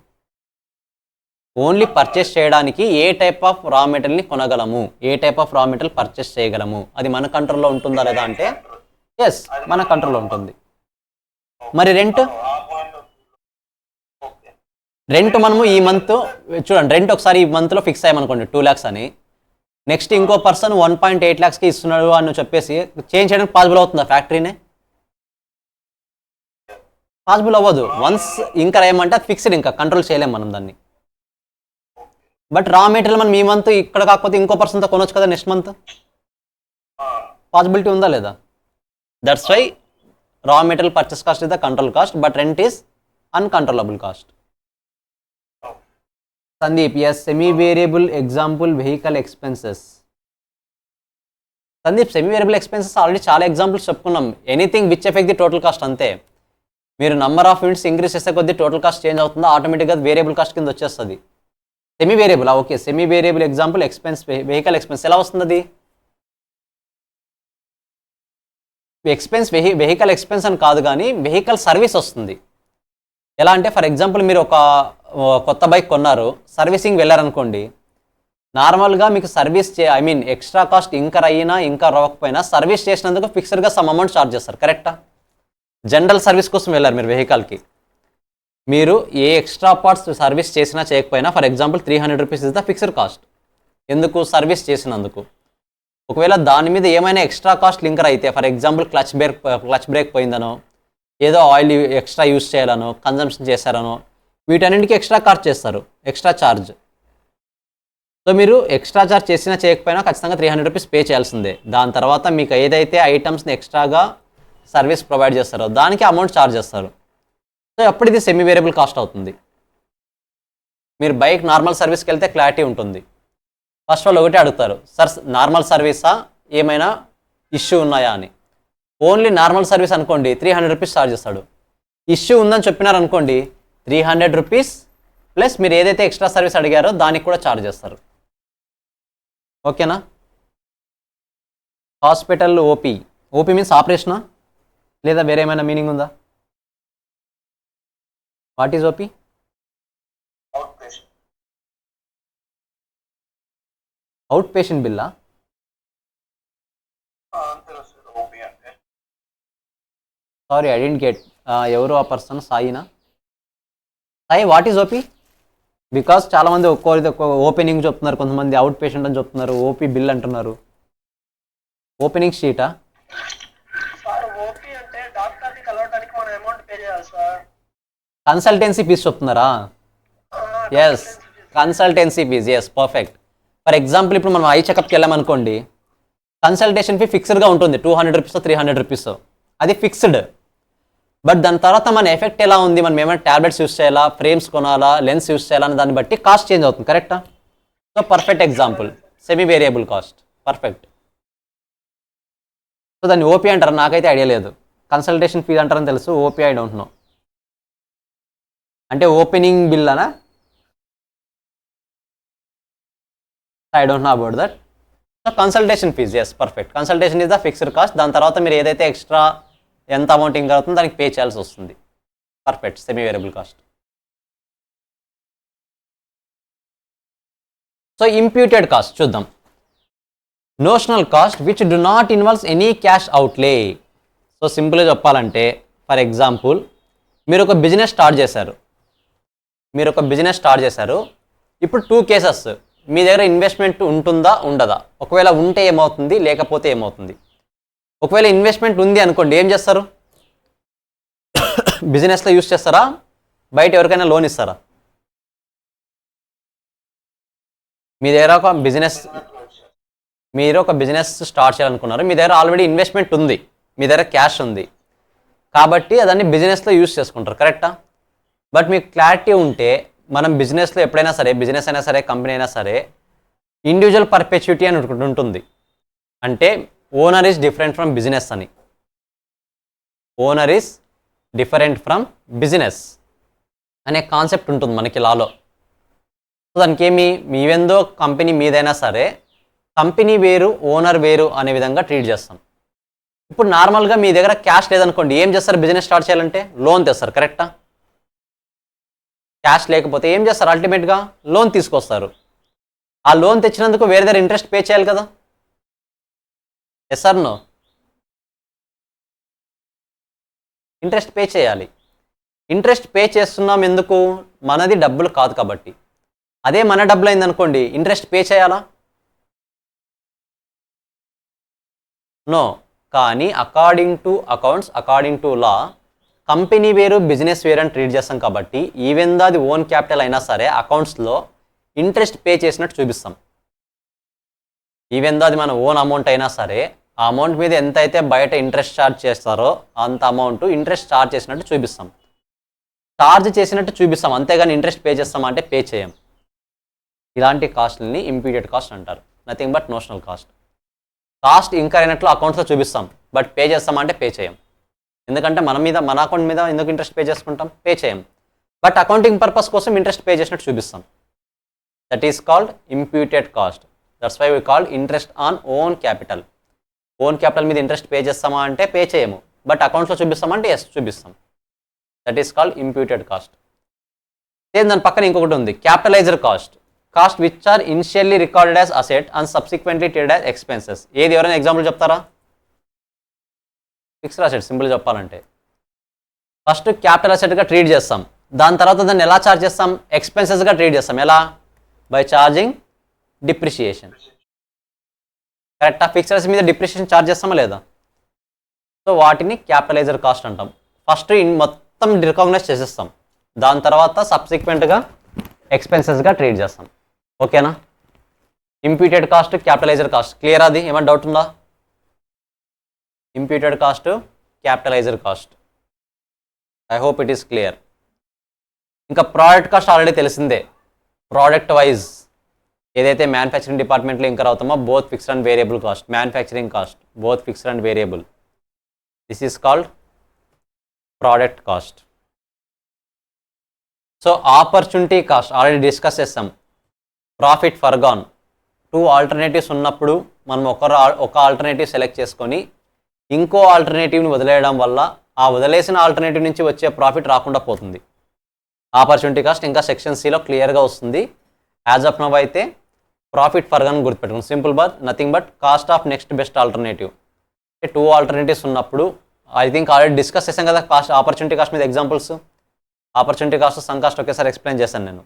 ఓన్లీ పర్చేస్ చేయడానికి ఏ టైప్ ఆఫ్ రా మెటీరియల్ని కొనగలము, ఏ type of raw material purchase చేయగలము, అది మన కంట్రోల్లో ఉంటుందా లేదా అంటే ఎస్, మన కంట్రోల్లో ఉంటుంది. మరి రెంట్ మనము ఈ మంత్ చూడండి, రెంట్ ఒకసారి ఈ మంత్లో ఫిక్స్ అయ్యామనుకోండి 2 lakhs అని, నెక్స్ట్ ఇంకో పర్సన్ 1.8 lakhsకి ఇస్తున్నాడు అని చెప్పేసి చేంజ్ చేయడానికి పాసిబుల్ అవుతుందా? ఫ్యాక్టరీనే పాసిబుల్ అవ్వదు. వన్స్ ఇంకా ఏమంటే అది ఫిక్స్డ్, ఇంకా కంట్రోల్ చేయలేము మనం దాన్ని. బట్ రా మెటీరియల్ మనం ఈ మంత్ ఇక్కడ కాకపోతే ఇంకో పర్సన్తో కొనవచ్చు కదా నెక్స్ట్ మంత్, పాసిబిలిటీ ఉందా లేదా? That's why raw material purchase cost is the control cost, but rent is uncontrollable cost. Sandeep, yes. Semi variable example vehicle expenses. Sandeep, semi variable expenses already చాలా ఎగ్జాంపుల్స్ చెప్పుకున్నాం. Anything which effect the total cost అంతే. మీరు number of units increase చేస్తే కొద్దీ total cost change అవుతుందా, ఆటోమేటిక్గా variable cost కింద వచ్చేస్తుంది. Semi variable, okay. Semi variable example expense, vehicle expense ఎలా వస్తుంది? అది ఎక్స్పెన్స్ వెహికల్ ఎక్స్పెన్స్ అని కాదు కానీ వెహికల్ సర్వీస్ వస్తుంది. ఎలా అంటే ఫర్ ఎగ్జాంపుల్ మీరు ఒక కొత్త బైక్ కొన్నారు, సర్వీసింగ్ వెళ్ళారనుకోండి, నార్మల్గా మీకు సర్వీస్ ఎక్స్ట్రా కాస్ట్ ఇంకర్ అయినా ఇంకర్ అవ్వకపోయినా సర్వీస్ చేసినందుకు ఫిక్స్డ్గా సమ్ అమౌంట్ ఛార్జ్ చేస్తారు, కరెక్టా? జనరల్ సర్వీస్ కోసం వెళ్ళారు మీరు వెహికల్కి, మీరు ఏ ఎక్స్ట్రా పార్ట్స్ సర్వీస్ చేసినా చేయకపోయినా for example 300 rupees is the fixed cost. ఎందుకు? సర్వీస్ చేసినందుకు. ఒకవేళ దాని మీద ఏమైనా ఎక్స్ట్రా కాస్ట్ లింకర్ అయితే, ఫర్ ఎగ్జాంపుల్ క్లచ్ బ్రేక్ పోయిందనో, ఏదో ఆయిల్ ఎక్స్ట్రా యూస్ చేయాలనో, కన్జంప్షన్ చేశారనో, వీటన్నింటికి ఎక్స్ట్రా కాస్ట్ చేస్తారు, ఎక్స్ట్రా ఛార్జ్. సో మీరు ఎక్స్ట్రా ఛార్జ్ చేసినా చేయకపోయినా ఖచ్చితంగా 300 రూపీస్ పే చేయాల్సిందే. దాని తర్వాత మీకు ఏదైతే ఐటమ్స్ని ఎక్స్ట్రాగా సర్వీస్ ప్రొవైడ్ చేస్తారో దానికి అమౌంట్ ఛార్జ్ చేస్తారు. సో అప్పుడు ఇది సెమీ వేరియబుల్ కాస్ట్ అవుతుంది. మీరు బైక్ నార్మల్ సర్వీస్కి వెళ్తే క్లారిటీ ఉంటుంది. ఫస్ట్ వాళ్ళు ఒకటే అడుగుతారు, సార్ నార్మల్ సర్వీసా, ఏమైనా ఇష్యూ ఉన్నాయా అని. ఓన్లీ నార్మల్ సర్వీస్ అనుకోండి 300 రూపీస్ ఛార్జ్ చేస్తాడు. ఇష్యూ ఉందని చెప్పినారనుకోండి 300 రూపీస్ ప్లస్ మీరు ఏదైతే ఎక్స్ట్రా సర్వీస్ అడిగారో దానికి కూడా ఛార్జ్ చేస్తారు. ఓకేనా? Hospital OP. ఓపీ మీన్స్ ఆపరేషనా లేదా వేరే ఏమైనా మీనింగ్ ఉందా? What is OP? Out patient బిల్లా? Sorry I didn't get. ఎవరు ఆ పర్సన్? సాయినా? Sai, what is OP? Because చాలామంది ఒక్కో ఓపెనింగ్ చెప్తున్నారు, కొంతమంది అవుట్ పేషెంట్ అని చెప్తున్నారు, ఓపీ బిల్ అంటున్నారు. ఓపెనింగ్ షీటా? కన్సల్టెన్సీ ఫీజ్ చెప్తున్నారా? Yes, consultancy fees. Yes, perfect. For example ఇప్పుడు మనం ఐ చెకప్కి వెళ్ళామనుకోండి, కన్సల్టేషన్ ఫీ ఫిక్స్డ్గా ఉంటుంది, 200 రూపీస్ 300 రూపీస్, అది ఫిక్స్డ్. బట్ దాని తర్వాత మన ఎఫెక్ట్ ఎలా ఉంది, మనం ఏమైనా ట్యాబ్లెట్స్ యూస్ చేయాలా, ఫ్రేమ్స్ కొనాలా, లెన్స్ యూస్ చేయాలా అని దాన్ని బట్టి కాస్ట్ చేంజ్ అవుతుంది. కరెక్టా? So perfect example, semi variable cost. Perfect. So దాన్ని ఓపీ అంటారు, నాకైతే ఐడియా లేదు. కన్సల్టేషన్ ఫీజ్ అంటారని తెలుసు, ఓపీ ఐ డోంట్ నో. అంటే ఓపెనింగ్ బిల్ అనా? I don't know about that. So consultation fees, yes, perfect. Consultation is the fixed cost. దాని తర్వాత మీరు ఏదైతే ఎక్స్ట్రా ఎంత అమౌంట్ ఇంకా అవుతుందో దానికి పే చేయాల్సి వస్తుంది. Perfect, semi variable cost. So imputed cost చూద్దాం. Notional cost which do not involves any cash outlay. So సింపుల్గా చెప్పాలంటే, ఫర్ ఎగ్జాంపుల్ మీరు ఒక బిజినెస్ స్టార్ట్ చేశారు. ఇప్పుడు 2 కేసెస్. మీ దగ్గర ఇన్వెస్ట్మెంట్ ఉంటుందా ఉండదా? ఒకవేళ ఉంటే ఏమవుతుంది, లేకపోతే ఏమవుతుంది? ఒకవేళ ఇన్వెస్ట్మెంట్ ఉంది అనుకోండి, ఏం చేస్తారు? బిజినెస్లో యూస్ చేస్తారా, బయట ఎవరికైనా లోన్ ఇస్తారా? మీరు ఒక బిజినెస్ స్టార్ట్ చేయాలనుకున్నారు, మీ దగ్గర ఆల్రెడీ ఇన్వెస్ట్మెంట్ ఉంది, మీ దగ్గర క్యాష్ ఉంది, కాబట్టి అదాన్ని బిజినెస్లో యూస్ చేసుకుంటారు. కరెక్టా? బట్ మీకు క్లారిటీ ఉంటే, మనం బిజినెస్లో ఎప్పుడైనా సరే, బిజినెస్ అయినా సరే, కంపెనీ అయినా సరే, ఇండివిజువల్ పర్పెచ్యుటీ అని ఉంటుంది. అంటే owner is different from business అని. Owner is different from business అనే కాన్సెప్ట్ ఉంటుంది మనకి లాలో. సో దానికి ఏమి, మీవెందో కంపెనీ మీదైనా సరే, కంపెనీ వేరు ఓనర్ వేరు అనే విధంగా ట్రీట్ చేస్తాం. ఇప్పుడు నార్మల్గా మీ దగ్గర క్యాష్ లేదనుకోండి, ఏం చేస్తారు? బిజినెస్ స్టార్ట్ చేయాలంటే లోన్ తెస్తారు. కరెక్టా? క్యాష్ లేకపోతే ఏం చేస్తారు? అల్టిమేట్గా లోన్ తీసుకొస్తారు. ఆ లోన్ తెచ్చినందుకు వేరే దగ్గర ఇంట్రెస్ట్ పే చేయాలి కదా? Yes or no? Interest pay చేయాలి. ఇంట్రెస్ట్ పే చేస్తున్నాం ఎందుకు? మనది డబ్బులు కాదు కాబట్టి. అదే మన డబ్బులు అయిందనుకోండి, ఇంట్రెస్ట్ పే చేయాలా? నో. కానీ according to accounts, according to law, company వేరు బిజినెస్ వేరు అని ట్రీట్ చేస్తాం కాబట్టి, ఈవెన్ దో అది ఓన్ క్యాపిటల్ అయినా సరే, అకౌంట్స్లో ఇంట్రెస్ట్ పే చేసినట్టు చూపిస్తాం. ఈవెన్ దో అది మన ఓన్ అమౌంట్ అయినా సరే, ఆ అమౌంట్ మీద ఎంత అయితే బయట ఇంట్రెస్ట్ ఛార్జ్ చేస్తారో అంత అమౌంట్ ఇంట్రెస్ట్ ఛార్జ్ చేసినట్టు చూపిస్తాం. ఛార్జ్ చేసినట్టు చూపిస్తాం, అంతేగాని ఇంట్రెస్ట్ పే చేస్తామా అంటే పే చేయం. ఇలాంటి కాస్ట్ని ఇంప్యూటెడ్ కాస్ట్ అంటారు. Nothing but notional cost. Cost incur అయినట్లు అకౌంట్స్లో చూపిస్తాం, బట్ పే చేస్తామా అంటే పే చేయం. ఎందుకంటే మన అకౌంట్ మీద ఎందుకు ఇంట్రెస్ట్ పే చేసుకుంటాం? పే చేయం. బట్ అకౌంటింగ్ పర్పస్ కోసం ఇంట్రెస్ట్ పే చేసినట్టు చూపిస్తాం. That is called imputed cost. That's why we called interest on own capital. Own capital మీద ఇంట్రెస్ట్ పే చేస్తామా అంటే పే చేయము, బట్ అకౌంట్స్లో చూపిస్తామంటే ఎస్ చూపిస్తాం. That is called imputed cost. Same దాని పక్కన ఇంకొకటి ఉంది, capitalised cost. Cost which are initially recorded as asset and subsequently treated as expenses. ఏది ఎవరైనా ఎగ్జాంపుల్ చెప్తారా? Fixed asset. సింపుల్ చెప్పాలంటే ఫస్ట్ క్యాపిటల్ అసెట్గా ట్రీట్ చేస్తాం, దాని తర్వాత దాన్ని ఎలా ఛార్జ్ చేస్తాం? ఎక్స్పెన్సెస్గా ట్రీట్ చేస్తాం. ఎలా? By charging depreciation. కరెక్టా? ఫిక్స్డ్ అసెట్ మీద డిప్రిషియేషన్ ఛార్జ్ చేస్తామా లేదా? సో వాటిని క్యాపిటలైజ్డ్ కాస్ట్ అంటాం. ఫస్ట్ మొత్తం రికగ్నైజ్ చేసేస్తాం, దాని తర్వాత సబ్సిక్వెంట్గా ఎక్స్పెన్సెస్గా ట్రీట్ చేస్తాం. ఓకేనా? Imputed cost, capitalised cost. Clear? అది ఏమైనా డౌట్ ఉందా? Imputed cost, capitalised cost. I hope it is clear. ఇంకా ప్రోడక్ట్ కాస్ట్ ఆల్రెడీ తెలిసిందే. ప్రోడక్ట్ వైజ్ ఏదైతే మ్యానుఫ్యాక్చరింగ్ డిపార్ట్మెంట్లో ఇంకర్ అవుతామో, both fixed and variable cost. Manufacturing cost both fixed and variable. This is called product cost. So opportunity cost already discuss చేస్తాం. Profit ఫర్గాన్, 2 alternatives ఉన్నప్పుడు మనం ఒక alternative select చేసుకొని ఇంకో ఆల్టర్నేటివ్ని వదిలేయడం వల్ల ఆ వదిలేసిన ఆల్టర్నేటివ్ నుంచి వచ్చే ప్రాఫిట్ రాకుండా పోతుంది. ఆపర్చునిటీ కాస్ట్ ఇంకా సెక్షన్ సిలో క్లియర్గా వస్తుంది. యాజ్ ఆఫ్ నవ్ అయితే ప్రాఫిట్ ఫర్గాన్ గుర్తుపెట్టుకోండి. Simple but nothing but cost of next best alternative. 2 alternatives ఉన్నప్పుడు ఐ థింక్ ఆల్రెడీ డిస్కస్ చేశాం కదా ఆపర్చునిటీ కాస్ట్ మీద examples. Opportunity cost sunk cost ఒకేసారి ఎక్స్ప్లెయిన్ చేశాను నేను.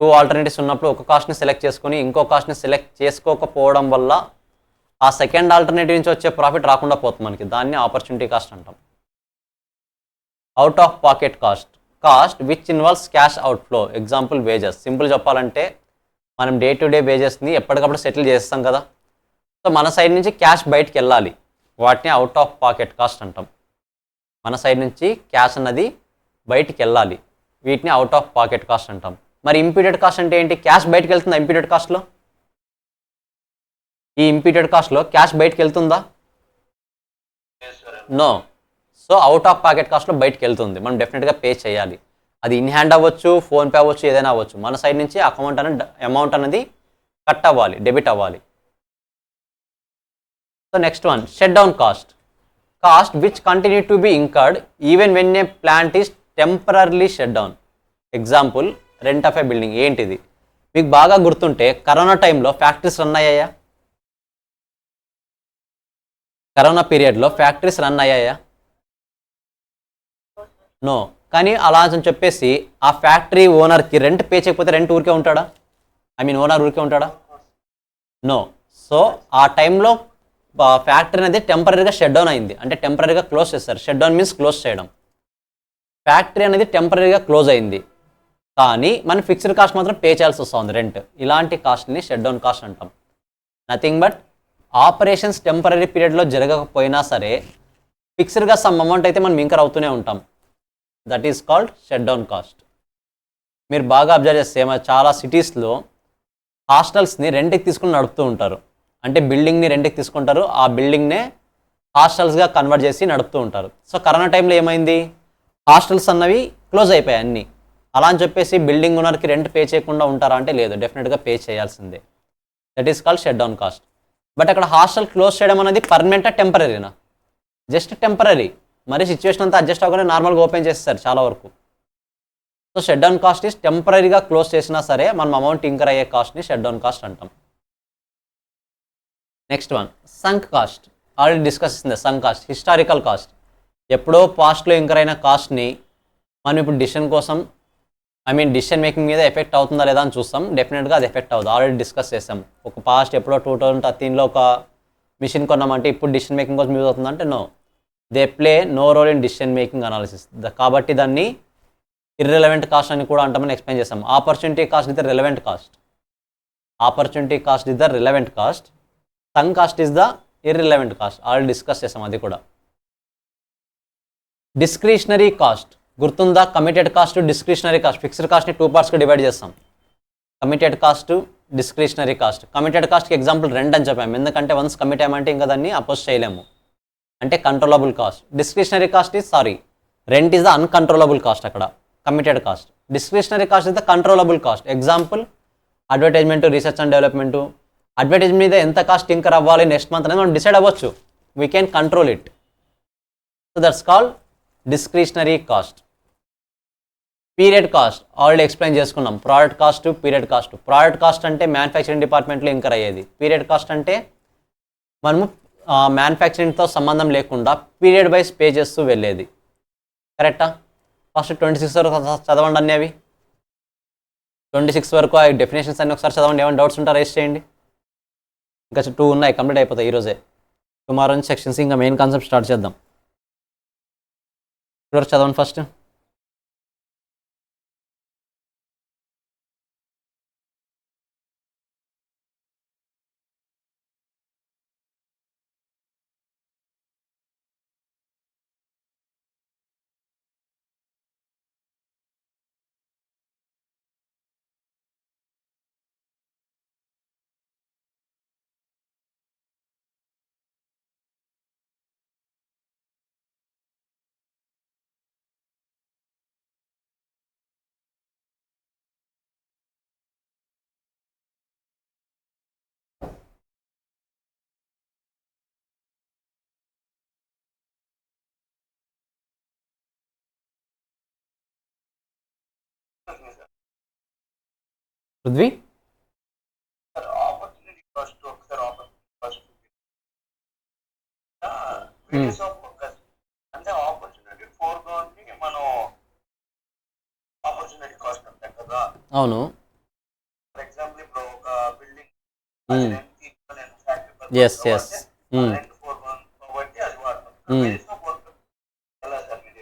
2 ఆల్టర్నేటివ్స్ ఉన్నప్పుడు ఒక కాస్ట్ని సెలెక్ట్ చేసుకొని ఇంకో కాస్ట్ని సెలెక్ట్ చేసుకోకపోవడం వల్ల ఆ సెకండ్ ఆల్టర్నేటివ్ నుంచి వచ్చే ప్రాఫిట్ రాకుండా పోతుంది మనకి. దాన్ని ఆపర్చునిటీ కాస్ట్ అంటాం. Out of pocket cost which involves cash outflow. Example wages. Simple చెప్పాలంటే మనం డే టు డే వేజెస్ని ఎప్పటికప్పుడు సెటిల్ చేస్తాం కదా. సో మన సైడ్ నుంచి క్యాష్ బయటికి వెళ్ళాలి. వాటిని అవుట్ ఆఫ్ పాకెట్ కాస్ట్ అంటాం. మన సైడ్ నుంచి క్యాష్ అన్నది బయటికి వెళ్ళాలి. వీటిని అవుట్ ఆఫ్ పాకెట్ కాస్ట్ అంటాం. మరి ఇంప్యూటెడ్ కాస్ట్ అంటే ఏంటి? క్యాష్ బయటకు వెళ్తుందా ఇంప్యూటెడ్ కాస్ట్లో? ఈ ఇంప్యూటెడ్ కాస్ట్లో క్యాష్ బయటకు వెళ్తుందా? No. So out of pocket కాస్ట్లో బయటకు వెళ్తుంది. మనం డెఫినెట్గా పే చేయాలి. అది ఇన్ హ్యాండ్ అవ్వచ్చు, ఫోన్పే అవ్వచ్చు, ఏదైనా అవ్వచ్చు. మన సైడ్ నుంచి అమౌంట్ అనేది కట్ అవ్వాలి, డెబిట్ అవ్వాలి. So next one, shut down cost which continue to be incurred even when a plant is temporarily shut down. Example rent of A building. ఏంటిది? మీకు బాగా గుర్తుంటే కరోనా టైంలో ఫ్యాక్టరీస్ రన్ అయ్యాయా? కరోనా పీరియడ్లో ఫ్యాక్టరీస్ రన్ అయ్యాయా? No. కానీ అలా అని చెప్పేసి ఆ ఫ్యాక్టరీ ఓనర్కి రెంట్ పే చేయకపోతే రెంట్ ఊరికే ఉంటాడా? ఓనర్ ఊరికే ఉంటాడా? నో. సో ఆ టైంలో ఫ్యాక్టరీ అనేది టెంపరీగా షట్ డౌన్ అయింది. అంటే టెంపరీగా క్లోజ్ చేస్తారు. షట్ డౌన్ మీన్స్ క్లోజ్ చేయడం. ఫ్యాక్టరీ అనేది టెంపరీగా క్లోజ్ అయింది, కానీ మనం ఫిక్స్డ్ కాస్ట్ మాత్రం పే చేయాల్సి వస్తుంది, రెంట్. ఇలాంటి కాస్ట్ని షట్ డౌన్ కాస్ట్ అంటాం. నథింగ్ బట్ ఆపరేషన్స్ టెంపరీ పీరియడ్లో జరగకపోయినా సరే ఫిక్స్డ్గా సమ్ అమౌంట్ అయితే మనం ఇంకర్ అవుతూనే ఉంటాం. That is called shut down cost. మీరు బాగా అబ్జర్వ్ చేస్తే చాలా సిటీస్లో హాస్టల్స్ని రెంట్కి తీసుకుని నడుపుతూ ఉంటారు. అంటే బిల్డింగ్ని రెంట్కి తీసుకుంటారు, ఆ బిల్డింగ్నే హాస్టల్స్గా కన్వర్ట్ చేసి నడుపుతూ ఉంటారు. సో కరోనా టైంలో ఏమైంది? హాస్టల్స్ అన్నవి క్లోజ్ అయిపోయాయి అన్నీ. అలా అని చెప్పేసి బిల్డింగ్ ఓనర్కి రెంట్ పే చేయకుండా ఉంటారా అంటే లేదు, డెఫినెట్గా పే చేయాల్సిందే. That is called shut down cost. But అక్కడ హాస్టల్ క్లోజ్ చేయడం అనేది పర్మనెంటా టెంపరీనా? Just temporary. మరి సిచ్యువేషన్ అంతా అడ్జస్ట్ అవ్వగానే నార్మల్గా ఓపెన్ చేస్తారు చాలా వరకు. So shut down cost is టెంపరీగా క్లోజ్ చేసినా సరే మనం అమౌంట్ ఇంకర్ అయ్యే కాస్ట్ని షట్ డౌన్ కాస్ట్ అంటాం. Next one, sunk cost. Already discuss చేసింది సంక్ కాస్ట్. Historical cost. ఎప్పుడో పాస్ట్లో ఇంకర్ అయిన కాస్ట్ని మనం ఇప్పుడు డిసిషన్ కోసం డిసిషన్ మేకింగ్ మీద ఎఫెక్ట్ అవుతుందా లేదా అని చూస్తాం. డెఫినెట్గా అది ఎఫెక్ట్ అవుతుంది. ఆల్రెడీ డిస్కస్ చేస్తాం. ఒక పాస్ట్ ఎప్పుడో 2013లో ఒక మిషన్ కొన్నామంటే ఇప్పుడు డిసిషన్ మేకింగ్ కోసం యూజ్ అవుతుందంటే no. They play no role in decision making analysis. కాబట్టి దాన్ని ఇర్రెలవెంట్ కాస్ట్ అని కూడా అంటామని ఎక్స్ప్లెయిన్ చేస్తాం. Opportunity cost is the relevant cost. Opportunity cost is the relevant cost. Sunk cost is the irrelevant cost. Already discuss చేస్తాం అది కూడా. Discretionary cost గుర్తుందా? Committed cost, discretionary cost. Fixed కాస్ట్ని 2 పార్ట్స్గా డివైడ్ చేస్తాం. Committed cost, discretionary cost. Committed కాస్ట్కి example rent అని చెప్పాము. ఎందుకంటే వన్స్ కమిట్ అయ్యామంటే ఇంకా దాన్ని అపోజ్ చేయలేము, అంటే controllable cost. Discretionary cost is rent is the uncontrollable cost. అక్కడ committed cost. Discretionary cost is the controllable cost. Example advertisement, research and development. Advertisement మీద ఎంత కాస్ట్ ఇంకర్ అవ్వాలి నెక్స్ట్ మంత్ అనేది మనం డిసైడ్ అవ్వచ్చు. We can control it. So that's called discretionary cost. Period cost already explain చేసుకున్నాం. Product cost, period cost. Product cost అంటే manufacturing డిపార్ట్మెంట్లో incur అయ్యేది. పీరియడ్ కాస్ట్ అంటే మనము మ్యానుఫ్యాక్చరింగ్తో సంబంధం లేకుండా పీరియడ్ వైజ్ పే చేస్తూ వెళ్ళేది. కరెక్టా? ఫస్ట్ 26 వరకు చదవండి అన్నీ. అవి 26 వరకు ఆ డెఫినేషన్స్ అన్నీ ఒకసారి చదవండి. ఏమైనా డౌట్స్ ఉంటే రైజ్ చేయండి. ఇంకా 2 ఉన్నాయి, కంప్లీట్ అయిపోతాయి ఈరోజే. టుమారో నుంచి సెక్షన్స్ ఇంకా మెయిన్ కాన్సెప్ట్ స్టార్ట్ చేద్దాం. ఇప్పుడు చదవండి first. Prithvi sir opportunity cost ఒకసారి opportunity cost various of workers అంటే ఆపర్చునిటీ ఫోర్గ్రౌండ్ ని మనం ఆపర్చునిటీ కాస్ట్ అంటాం కదా. అవును. ఫర్ ఎగ్జాంపుల్ ఇప్పుడు ఒక building yes yes rent foreground కాబట్టి అది వాడతాం. వేరియస్ ఆఫ్ వర్కర్స్ ఎలా సార్ మీరు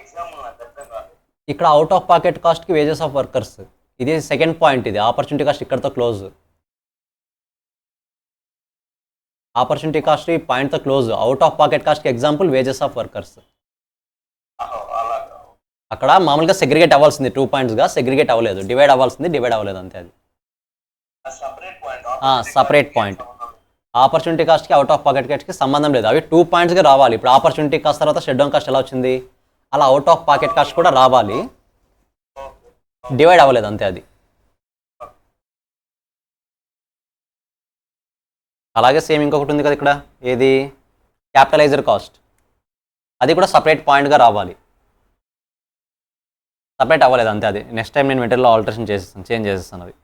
ఎగ్జాంపుల్ నాకు అర్థం కాదు. ఇక్కడ అవుట్ ఆఫ్ పాకెట్ కాస్ట్కి వేజెస్ ఆఫ్ వర్కర్స్, ఇది సెకండ్ పాయింట్. ఇది ఆపర్చునిటీ కాస్ట్ ఇక్కడతో క్లోజ్. ఆపర్చునిటీ కాస్ట్ ఈ పాయింట్తో క్లోజ్. అవుట్ ఆఫ్ పాకెట్ కాస్ట్కి ఎగ్జాంపుల్ వేజెస్ ఆఫ్ వర్కర్స్. అక్కడ మామూలుగా సెగ్రిగేట్ అవ్వాల్సింది 2 పాయింట్స్గా, సెగ్రిగేట్ అవ్వలేదు. డివైడ్ అవ్వాల్సింది డివైడ్ అవ్వలేదు, అంతే. అది సపరేట్ పాయింట్. ఆపర్చునిటీ కాస్ట్కి అవుట్ ఆఫ్ పాకెట్ కాస్ట్కి సంబంధం లేదు. అవి 2 పాయింట్స్గా రావాలి. ఇప్పుడు ఆపర్చునిటీ కాస్ట్ తర్వాత షట్ డౌన్ కాస్ట్ ఎలా వచ్చింది, అలా అవుట్ ఆఫ్ పాకెట్ కాస్ట్ కూడా రావాలి. డివైడ్ అవ్వలేదు, అంతే. అది అలాగే సేమ్ ఇంకొకటి ఉంది కదా ఇక్కడ, ఏది క్యాపిటలైజర్ కాస్ట్. అది కూడా సపరేట్ పాయింట్గా రావాలి. సపరేట్ అవ్వలేదు, అంతే. అది నెక్స్ట్ టైం నేను మెటీరియల్ ఆల్టరేషన్ చేసేస్తాను, చేంజ్ చేసేస్తాను. అది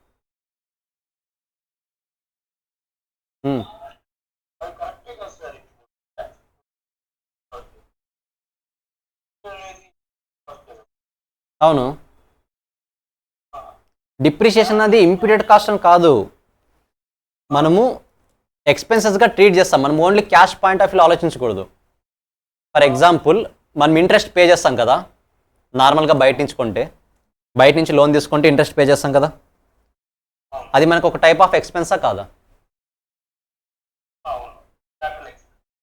అవును. డిప్రిషియేషన్ అది ఇంప్యూటెడ్ కాస్ట్ అని కాదు, మనము ఎక్స్పెన్సెస్గా ట్రీట్ చేస్తాం. మనం only cash point of view ఆలోచించకూడదు. ఫర్ ఎగ్జాంపుల్ మనం ఇంట్రెస్ట్ పే చేస్తాం కదా, నార్మల్గా బయట నుంచి కొంటే, బయట నుంచి లోన్ తీసుకుంటే ఇంట్రెస్ట్ పే చేస్తాం కదా, అది మనకు ఒక టైప్ ఆఫ్ ఎక్స్పెన్సా కాదా?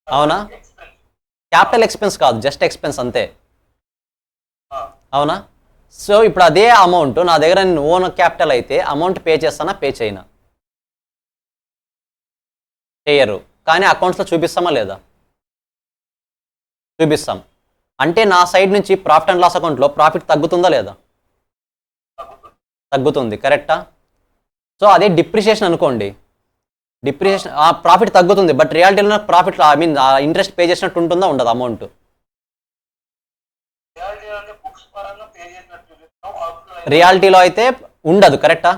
అవునా? క్యాపిటల్ ఎక్స్పెన్స్ కాదు, జస్ట్ ఎక్స్పెన్స్ అంతే. అవునా? సో ఇప్పుడు అదే అమౌంట్ నా దగ్గర ఓన్ క్యాపిటల్ అయితే అమౌంట్ పే చేస్తానా, పే చేయనా? చేయరు. కానీ అకౌంట్స్లో చూపిస్తామా లేదా? చూపిస్తాం. అంటే నా సైడ్ నుంచి ప్రాఫిట్ అండ్ లాస్ అకౌంట్లో ప్రాఫిట్ తగ్గుతుందా లేదా? తగ్గుతుంది, కరెక్టా? సో అదే డిప్రిషియేషన్ అనుకోండి. డిప్రిషియేషన్ ప్రాఫిట్ తగ్గుతుంది, బట్ రియాలిటీలో ప్రాఫిట్ ఇంట్రెస్ట్ పే చేసినట్టు ఉంటుందా, ఉండదు అమౌంట్? రియాలిటీలో అయితే ఉండదు, కరెక్టా?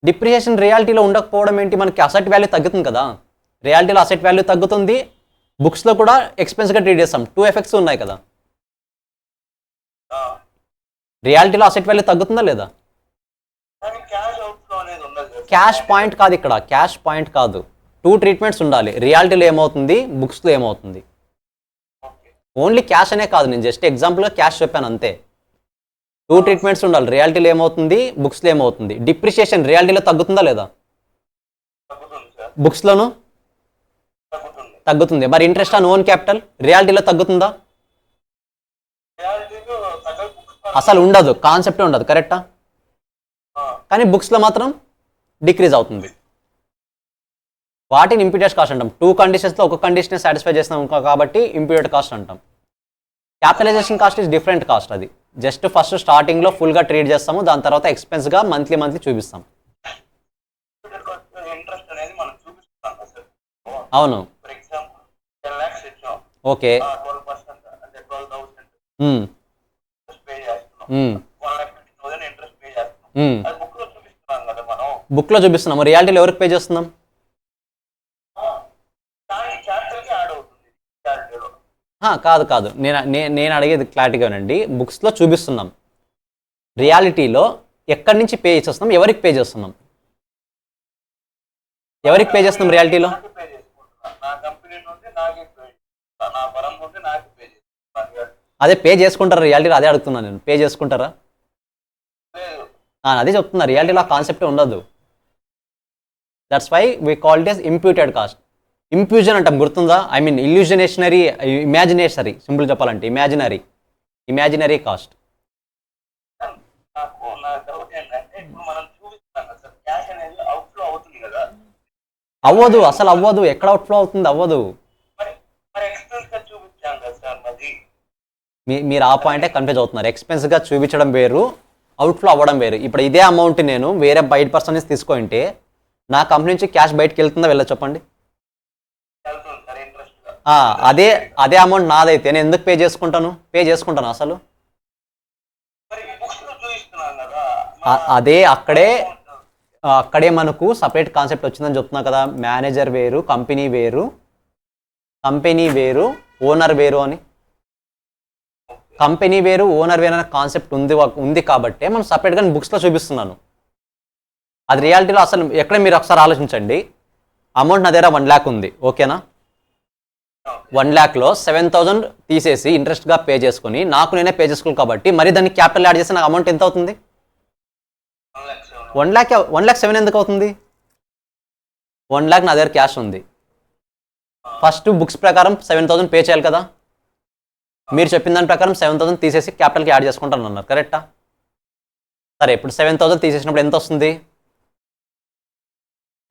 డిప్రిషియేషన్ రియాలిటీలో ఉండకపోవడం ఏంటి, మనకి అసెట్ వాల్యూ తగ్గుతుంది కదా. రియాలిటీలో అసెట్ వాల్యూ తగ్గుతుంది, బుక్స్లో కూడా ఎక్స్పెన్స్గా ట్రీట్ చేస్తాం. 2 ఎఫెక్ట్స్ ఉన్నాయి కదా. రియాలిటీలో అసెట్ వాల్యూ తగ్గుతుందా లేదా? క్యాష్ పాయింట్ కాదు ఇక్కడ, క్యాష్ పాయింట్ కాదు. 2 ట్రీట్మెంట్స్ ఉండాలి. రియాలిటీలో ఏమవుతుంది, బుక్స్లో ఏమవుతుంది. ఓన్లీ క్యాష్ అనే కాదు, నేను జస్ట్ ఎగ్జాంపుల్గా క్యాష్ చెప్పాను అంతే. 2 ట్రీట్మెంట్స్ ఉండాలి. రియాలిటీలో ఏమవుతుంది, బుక్స్లో ఏమవుతుంది. డిప్రిషియేషన్ రియాలిటీలో తగ్గుతుందా లేదా? బుక్స్లోను తగ్గుతుంది. మరి ఇంట్రెస్ట్ ఆన్ ఓన్ క్యాపిటల్ రియాలిటీలో తగ్గుతుందా? అసలు ఉండదు, కాన్సెప్టే ఉండదు, కరెక్టా? కానీ బుక్స్లో మాత్రం డిక్రీజ్ అవుతుంది. వాటిని ఇంప్యూటెడ్ కాస్ట్ అంటాం. 2 కండిషన్స్లో ఒక కండిషన్ సాటిస్ఫై చేస్తున్నాం కాబట్టి ఇంప్యూటెడ్ కాస్ట్ అంటాం. Capitalisation cost is different cost. అది జస్ట్ ఫస్ట్ స్టార్టింగ్లో ఫుల్గా ట్రీట్ చేస్తాము, దాని తర్వాత ఎక్స్పెన్స్గా మంత్లీ చూపిస్తాం. అవును. ఓకే. బుక్లో చూపిస్తున్నాము, రియాలిటీలో ఎవరికి పే చేస్తున్నాం? కాదు, నేను అడిగేది క్లారిటీగానండి. బుక్స్లో చూపిస్తున్నాం, రియాలిటీలో ఎక్కడి నుంచి పే చేస్తున్నాం, ఎవరికి పే చేస్తున్నాం? ఎవరికి పే చేస్తున్నాం రియాలిటీలో? అదే పే చేసుకుంటారా రియాలిటీలో? అదే అడుగుతున్నాను నేను, పే చేసుకుంటారా? అదే చెప్తున్నా, రియాలిటీలో కాన్సెప్ట్ ఉండదు. That's why we call it as imputed cost. Imputation అంటాం, గుర్తుందా? I mean illusionary, imaginary, simple చెప్పాలంటే ఇమాజినరీ కాస్ట్. అవ్వదు, అసలు అవ్వదు. ఎక్కడ అవుట్ఫ్లో అవుతుంది? అవ్వదు. మీరు ఆ పాయింటే కన్ఫ్యూజ్ అవుతున్నారు. ఎక్స్పెన్స్గా చూపించడం వేరు, అవుట్ఫ్లో అవ్వడం వేరు. ఇప్పుడు ఇదే అమౌంట్ నేను వేరే బయట పర్సన్ నుంచి తీసుకుంటే నా కంపెనీ నుంచి క్యాష్ బయటకు వెళ్తుందా వెళ్ళదు చెప్పండి? అదే అమౌంట్ నాదైతే నేను ఎందుకు పే చేసుకుంటాను అసలు? అదే అక్కడే మనకు సపరేట్ కాన్సెప్ట్ వచ్చిందని చెప్తున్నా కదా, మేనేజర్ వేరు కంపెనీ వేరు ఓనర్ వేరు అని. కంపెనీ వేరు ఓనర్ వేరు అనే కాన్సెప్ట్ ఉంది కాబట్టి మనం సపరేట్గా బుక్స్లో చూపిస్తున్నాను. అది రియాలిటీలో అసలు ఎక్కడ మీరు ఒకసారి ఆలోచించండి. అమౌంట్ నా దగ్గర 1 lakh ఉంది, ఓకేనా? 1 lakhలో 7,000 తీసేసి ఇంట్రెస్ట్గా పే చేసుకొని నాకు నేనే పే చేసుకోవాలి కాబట్టి మరి దాన్ని క్యాపిటల్ యాడ్ చేస్తే నాకు అమౌంట్ ఎంత అవుతుంది? 1,07,000 ఎందుకు అవుతుంది? 1 lakh నా దగ్గర క్యాష్ ఉంది. ఫస్ట్ బుక్స్ ప్రకారం 7,000 పే చేయాలి కదా. మీరు చెప్పిన దాని ప్రకారం 7,000 తీసేసి క్యాపిటల్కి యాడ్ చేసుకుంటాను అన్నారు, కరెక్టా? సరే, ఇప్పుడు 7,000 తీసేసినప్పుడు ఎంత వస్తుంది?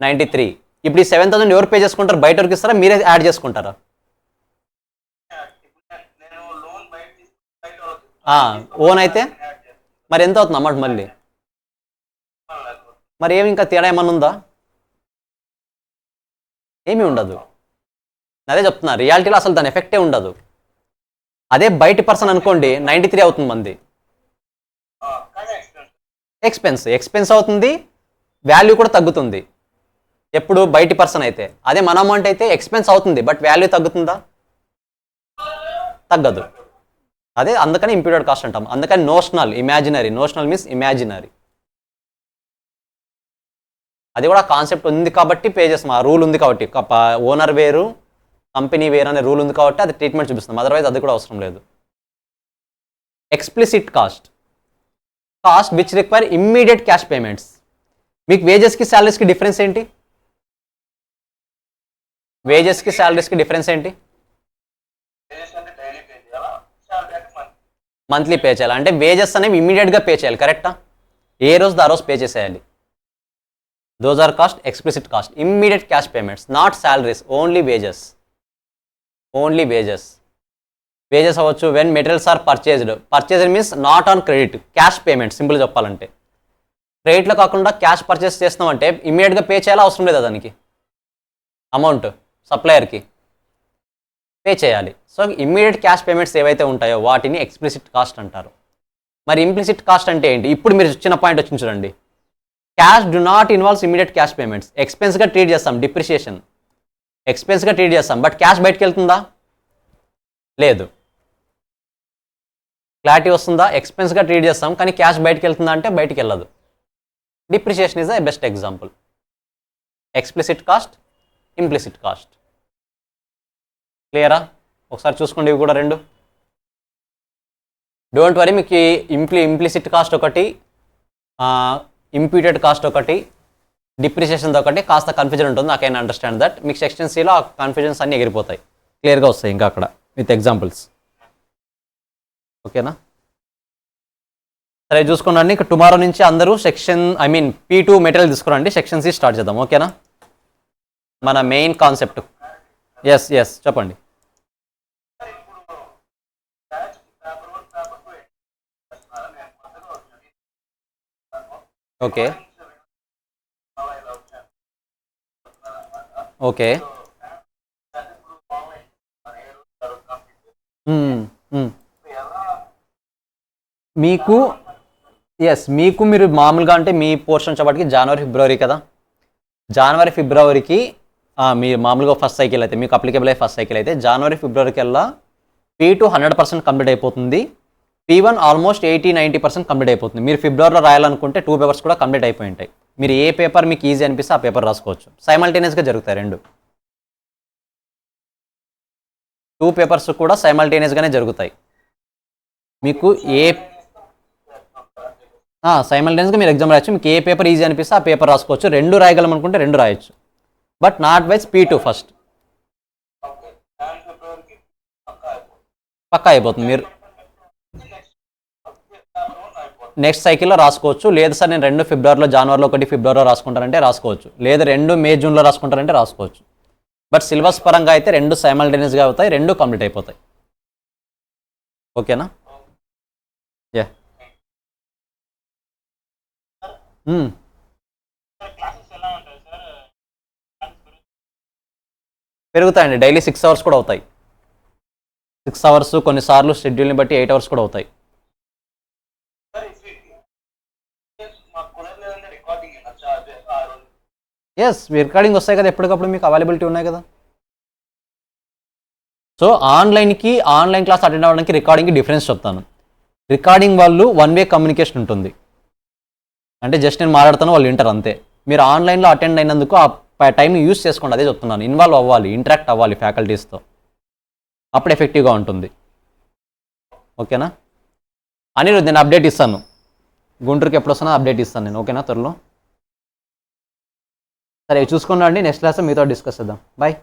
93. ఇప్పుడు ఈ 7,000 ఎవరు పే చేసుకుంటారు? బయట వరకు ఇస్తారా, మీరే యాడ్ చేసుకుంటారా? ఓన్ అయితే మరి ఎంత అవుతుంది అమౌంట్ మళ్ళీ? మరి ఏమి ఇంకా తేడా ఏమన్నా ఉందా? ఏమీ ఉండదు. అదే చెప్తున్నా, రియాలిటీలో అసలు దాని ఎఫెక్టే ఉండదు. అదే బయట పర్సన్ అనుకోండి 93 అవుతుంది మంది. ఎక్స్పెన్స్ అవుతుంది, వాల్యూ కూడా తగ్గుతుంది. ఎప్పుడు బయటి పర్సన్ అయితే. అదే మన అమౌంట్ అయితే ఎక్స్పెన్స్ అవుతుంది బట్ వాల్యూ తగ్గుతుందా? తగ్గదు. అదే అందుకని ఇంప్యూటెడ్ కాస్ట్ అంటాం. అందుకని నోషనల్ మీన్స్ ఇమాజినరీ. అది కూడా కాన్సెప్ట్ ఉంది కాబట్టి పే చేస్తాం, ఆ రూల్ ఉంది కాబట్టి. ఓనర్ వేరు కంపెనీ వేరు అనే రూల్ ఉంది కాబట్టి అది ట్రీట్మెంట్ చూపిస్తాం, అదర్వైజ్ అది కూడా అవసరం లేదు. Explicit cost which require immediate cash payments. మీకు వేజెస్కి శాలరీస్కి డిఫరెన్స్ ఏంటి? మంత్లీ పే చేయాలి. అంటే వేజెస్ అనేవి ఇమ్మీడియట్గా పే చేయాలి, కరెక్టా? ఏ రోజు ఆ రోజు పే చేసేయాలి. Those are cost explicit cost. Immediate cash payments, not salaries, only wages అవ్వచ్చు. When materials are purchased means not on credit, cash payment. Simple చెప్పాలంటే క్రెడిట్లో కాకుండా క్యాష్ పర్చేస్ చేస్తున్నామంటే ఇమ్మీడియట్గా పే చేయాలా, అవసరం లేదా? దానికి అమౌంట్ సప్లయర్కి పే చేయాలి. సో ఇమ్మీడియట్ క్యాష్ పేమెంట్స్ ఏవైతే ఉంటాయో వాటిని ఎక్స్ప్లిసిట్ కాస్ట్ అంటారు. మరి ఇంప్లిసిట్ కాస్ట్ అంటే ఏంటి? ఇప్పుడు మీరు చిన్న పాయింట్ వచ్చింది చూడండి. Cash do not involves immediate cash payments. ఎక్స్పెన్స్గా ట్రీట్ చేస్తాం, డిప్రిషియేషన్ ఎక్స్పెన్స్గా ట్రీట్ చేస్తాం, బట్ క్యాష్ బయటకు వెళ్తుందా? లేదు. క్లారిటీ వస్తుందా? ఎక్స్పెన్స్గా ట్రీట్ చేస్తాం కానీ క్యాష్ బయటకు వెళ్తుందా అంటే బయటికి వెళ్ళదు. Depreciation is the best example. Explicit cost, implicit cost. క్లియరా? ఒకసారి చూసుకోండి ఇవి కూడా రెండు. డోంట్ వరీ, మీకు ఇంప్లిసిట్ కాస్ట్ ఒకటి, ఇంప్యూటెడ్ కాస్ట్ ఒకటి, డిప్రిషియేషన్ ఒకటి కాస్త కన్ఫ్యూజన్ ఉంటుంది. నాకైనా అండర్స్టాండ్ దట్. మీకు సెక్షన్ సిలో ఆ కన్ఫ్యూజన్స్ అన్నీ ఎగిరిపోతాయి, క్లియర్గా వస్తాయి ఇంకా అక్కడ విత్ ఎగ్జాంపుల్స్. ఓకేనా? సరే చూసుకోండి. ఇక టుమారో నుంచి అందరూ P2 మెటీరియల్ తీసుకురండి. సెక్షన్ సి స్టార్ట్ చేద్దాం, ఓకేనా? మన మెయిన్ కాన్సెప్ట్. ఎస్ చెప్పండి. ఓకే మీకు మీరు మామూలుగా అంటే మీ పోర్షన్ వచ్చేప్పటికి జనవరి ఫిబ్రవరి కదా. జనవరి ఫిబ్రవరికి మీరు మామూలుగా ఫస్ట్ సైకిల్ అయితే మీకు అప్లికేబుల్ అయ్యే ఫస్ట్ సైకిల్ అయితే జనవరి ఫిబ్రవరి కల్లా P2 100% కంప్లీట్ అయిపోతుంది. P1 ఆల్మోస్ట్ 80-90% కంప్లీట్ అయిపోతుంది. మీరు ఫిబ్రవరిలో రాయాలనుకుంటే 2 పేపర్స్ కూడా కంప్లీట్ అయిపోయి ఉంటాయి. మీరు ఏ పేపర్ మీకు ఈజీ అనిపిస్తే ఆ పేపర్ రాసుకోవచ్చు. సైమల్టేనియస్గా జరుగుతాయి 2 పేపర్స్ కూడా సైమల్టేనియస్గానే జరుగుతాయి. మీకు సైమల్టేనియస్గా మీరు ఎగ్జామ్ రాయొచ్చు. మీకు ఏ పేపర్ ఈజీ అనిపిస్తే ఆ పేపర్ రాసుకోవచ్చు. 2 రాయగలం అనుకుంటే 2 రాయొచ్చు, but not wise P2 first పక్కా అయిపోతుంది. మీరు నెక్స్ట్ సైకిల్లో రాసుకోవచ్చు. లేదు సార్ నేను 2 ఫిబ్రవరిలో జనవరిలో 1 ఫిబ్రవరిలో రాసుకుంటారంటే రాసుకోవచ్చు. లేదు 2 మే జూన్లో రాసుకుంటారంటే రాసుకోవచ్చు. బట్ సిలబస్ పరంగా అయితే 2 సైమల్టేనియస్గా అవుతాయి, 2 కంప్లీట్ అయిపోతాయి. ఓకేనా? యా పెరుగుతాయండి. డైలీ 6 అవర్స్ కూడా అవుతాయి. 6 అవర్స్, కొన్నిసార్లు షెడ్యూల్ని బట్టి 8 అవర్స్ కూడా అవుతాయి. ఎస్ రికార్డింగ్ వస్తాయి కదా ఎప్పటికప్పుడు, మీకు అవైలబిలిటీ ఉన్నాయి కదా. సో ఆన్లైన్కి ఆన్లైన్ క్లాస్ అటెండ్ అవ్వడానికి రికార్డింగ్కి డిఫరెన్స్ చెప్తాను. రికార్డింగ్ వాళ్ళు 1 వే కమ్యూనికేషన్ ఉంటుంది, అంటే జస్ట్ నేను మాట్లాడుతాను వాళ్ళు వింటారు అంతే. మీరు ఆన్లైన్లో అటెండ్ అయినందుకు ఆ టైంని యూస్ చేసుకోండి, అదే చెప్తున్నాను. ఇన్వాల్వ్ అవ్వాలి, ఇంటరాక్ట్ అవ్వాలి ఫ్యాకల్టీస్తో, అప్పుడు ఎఫెక్టివ్గా ఉంటుంది. ఓకేనా అనిరుద్, నేను అప్డేట్ ఇస్తాను, గుంటూరుకి ఎప్పుడు వస్తున్నా అప్డేట్ ఇస్తాను నేను. ఓకేనా త్వరలో. సరే చూసుకున్నాండి, నెక్స్ట్ క్లాస్ మీతో డిస్కస్ చేద్దాం. బాయ్.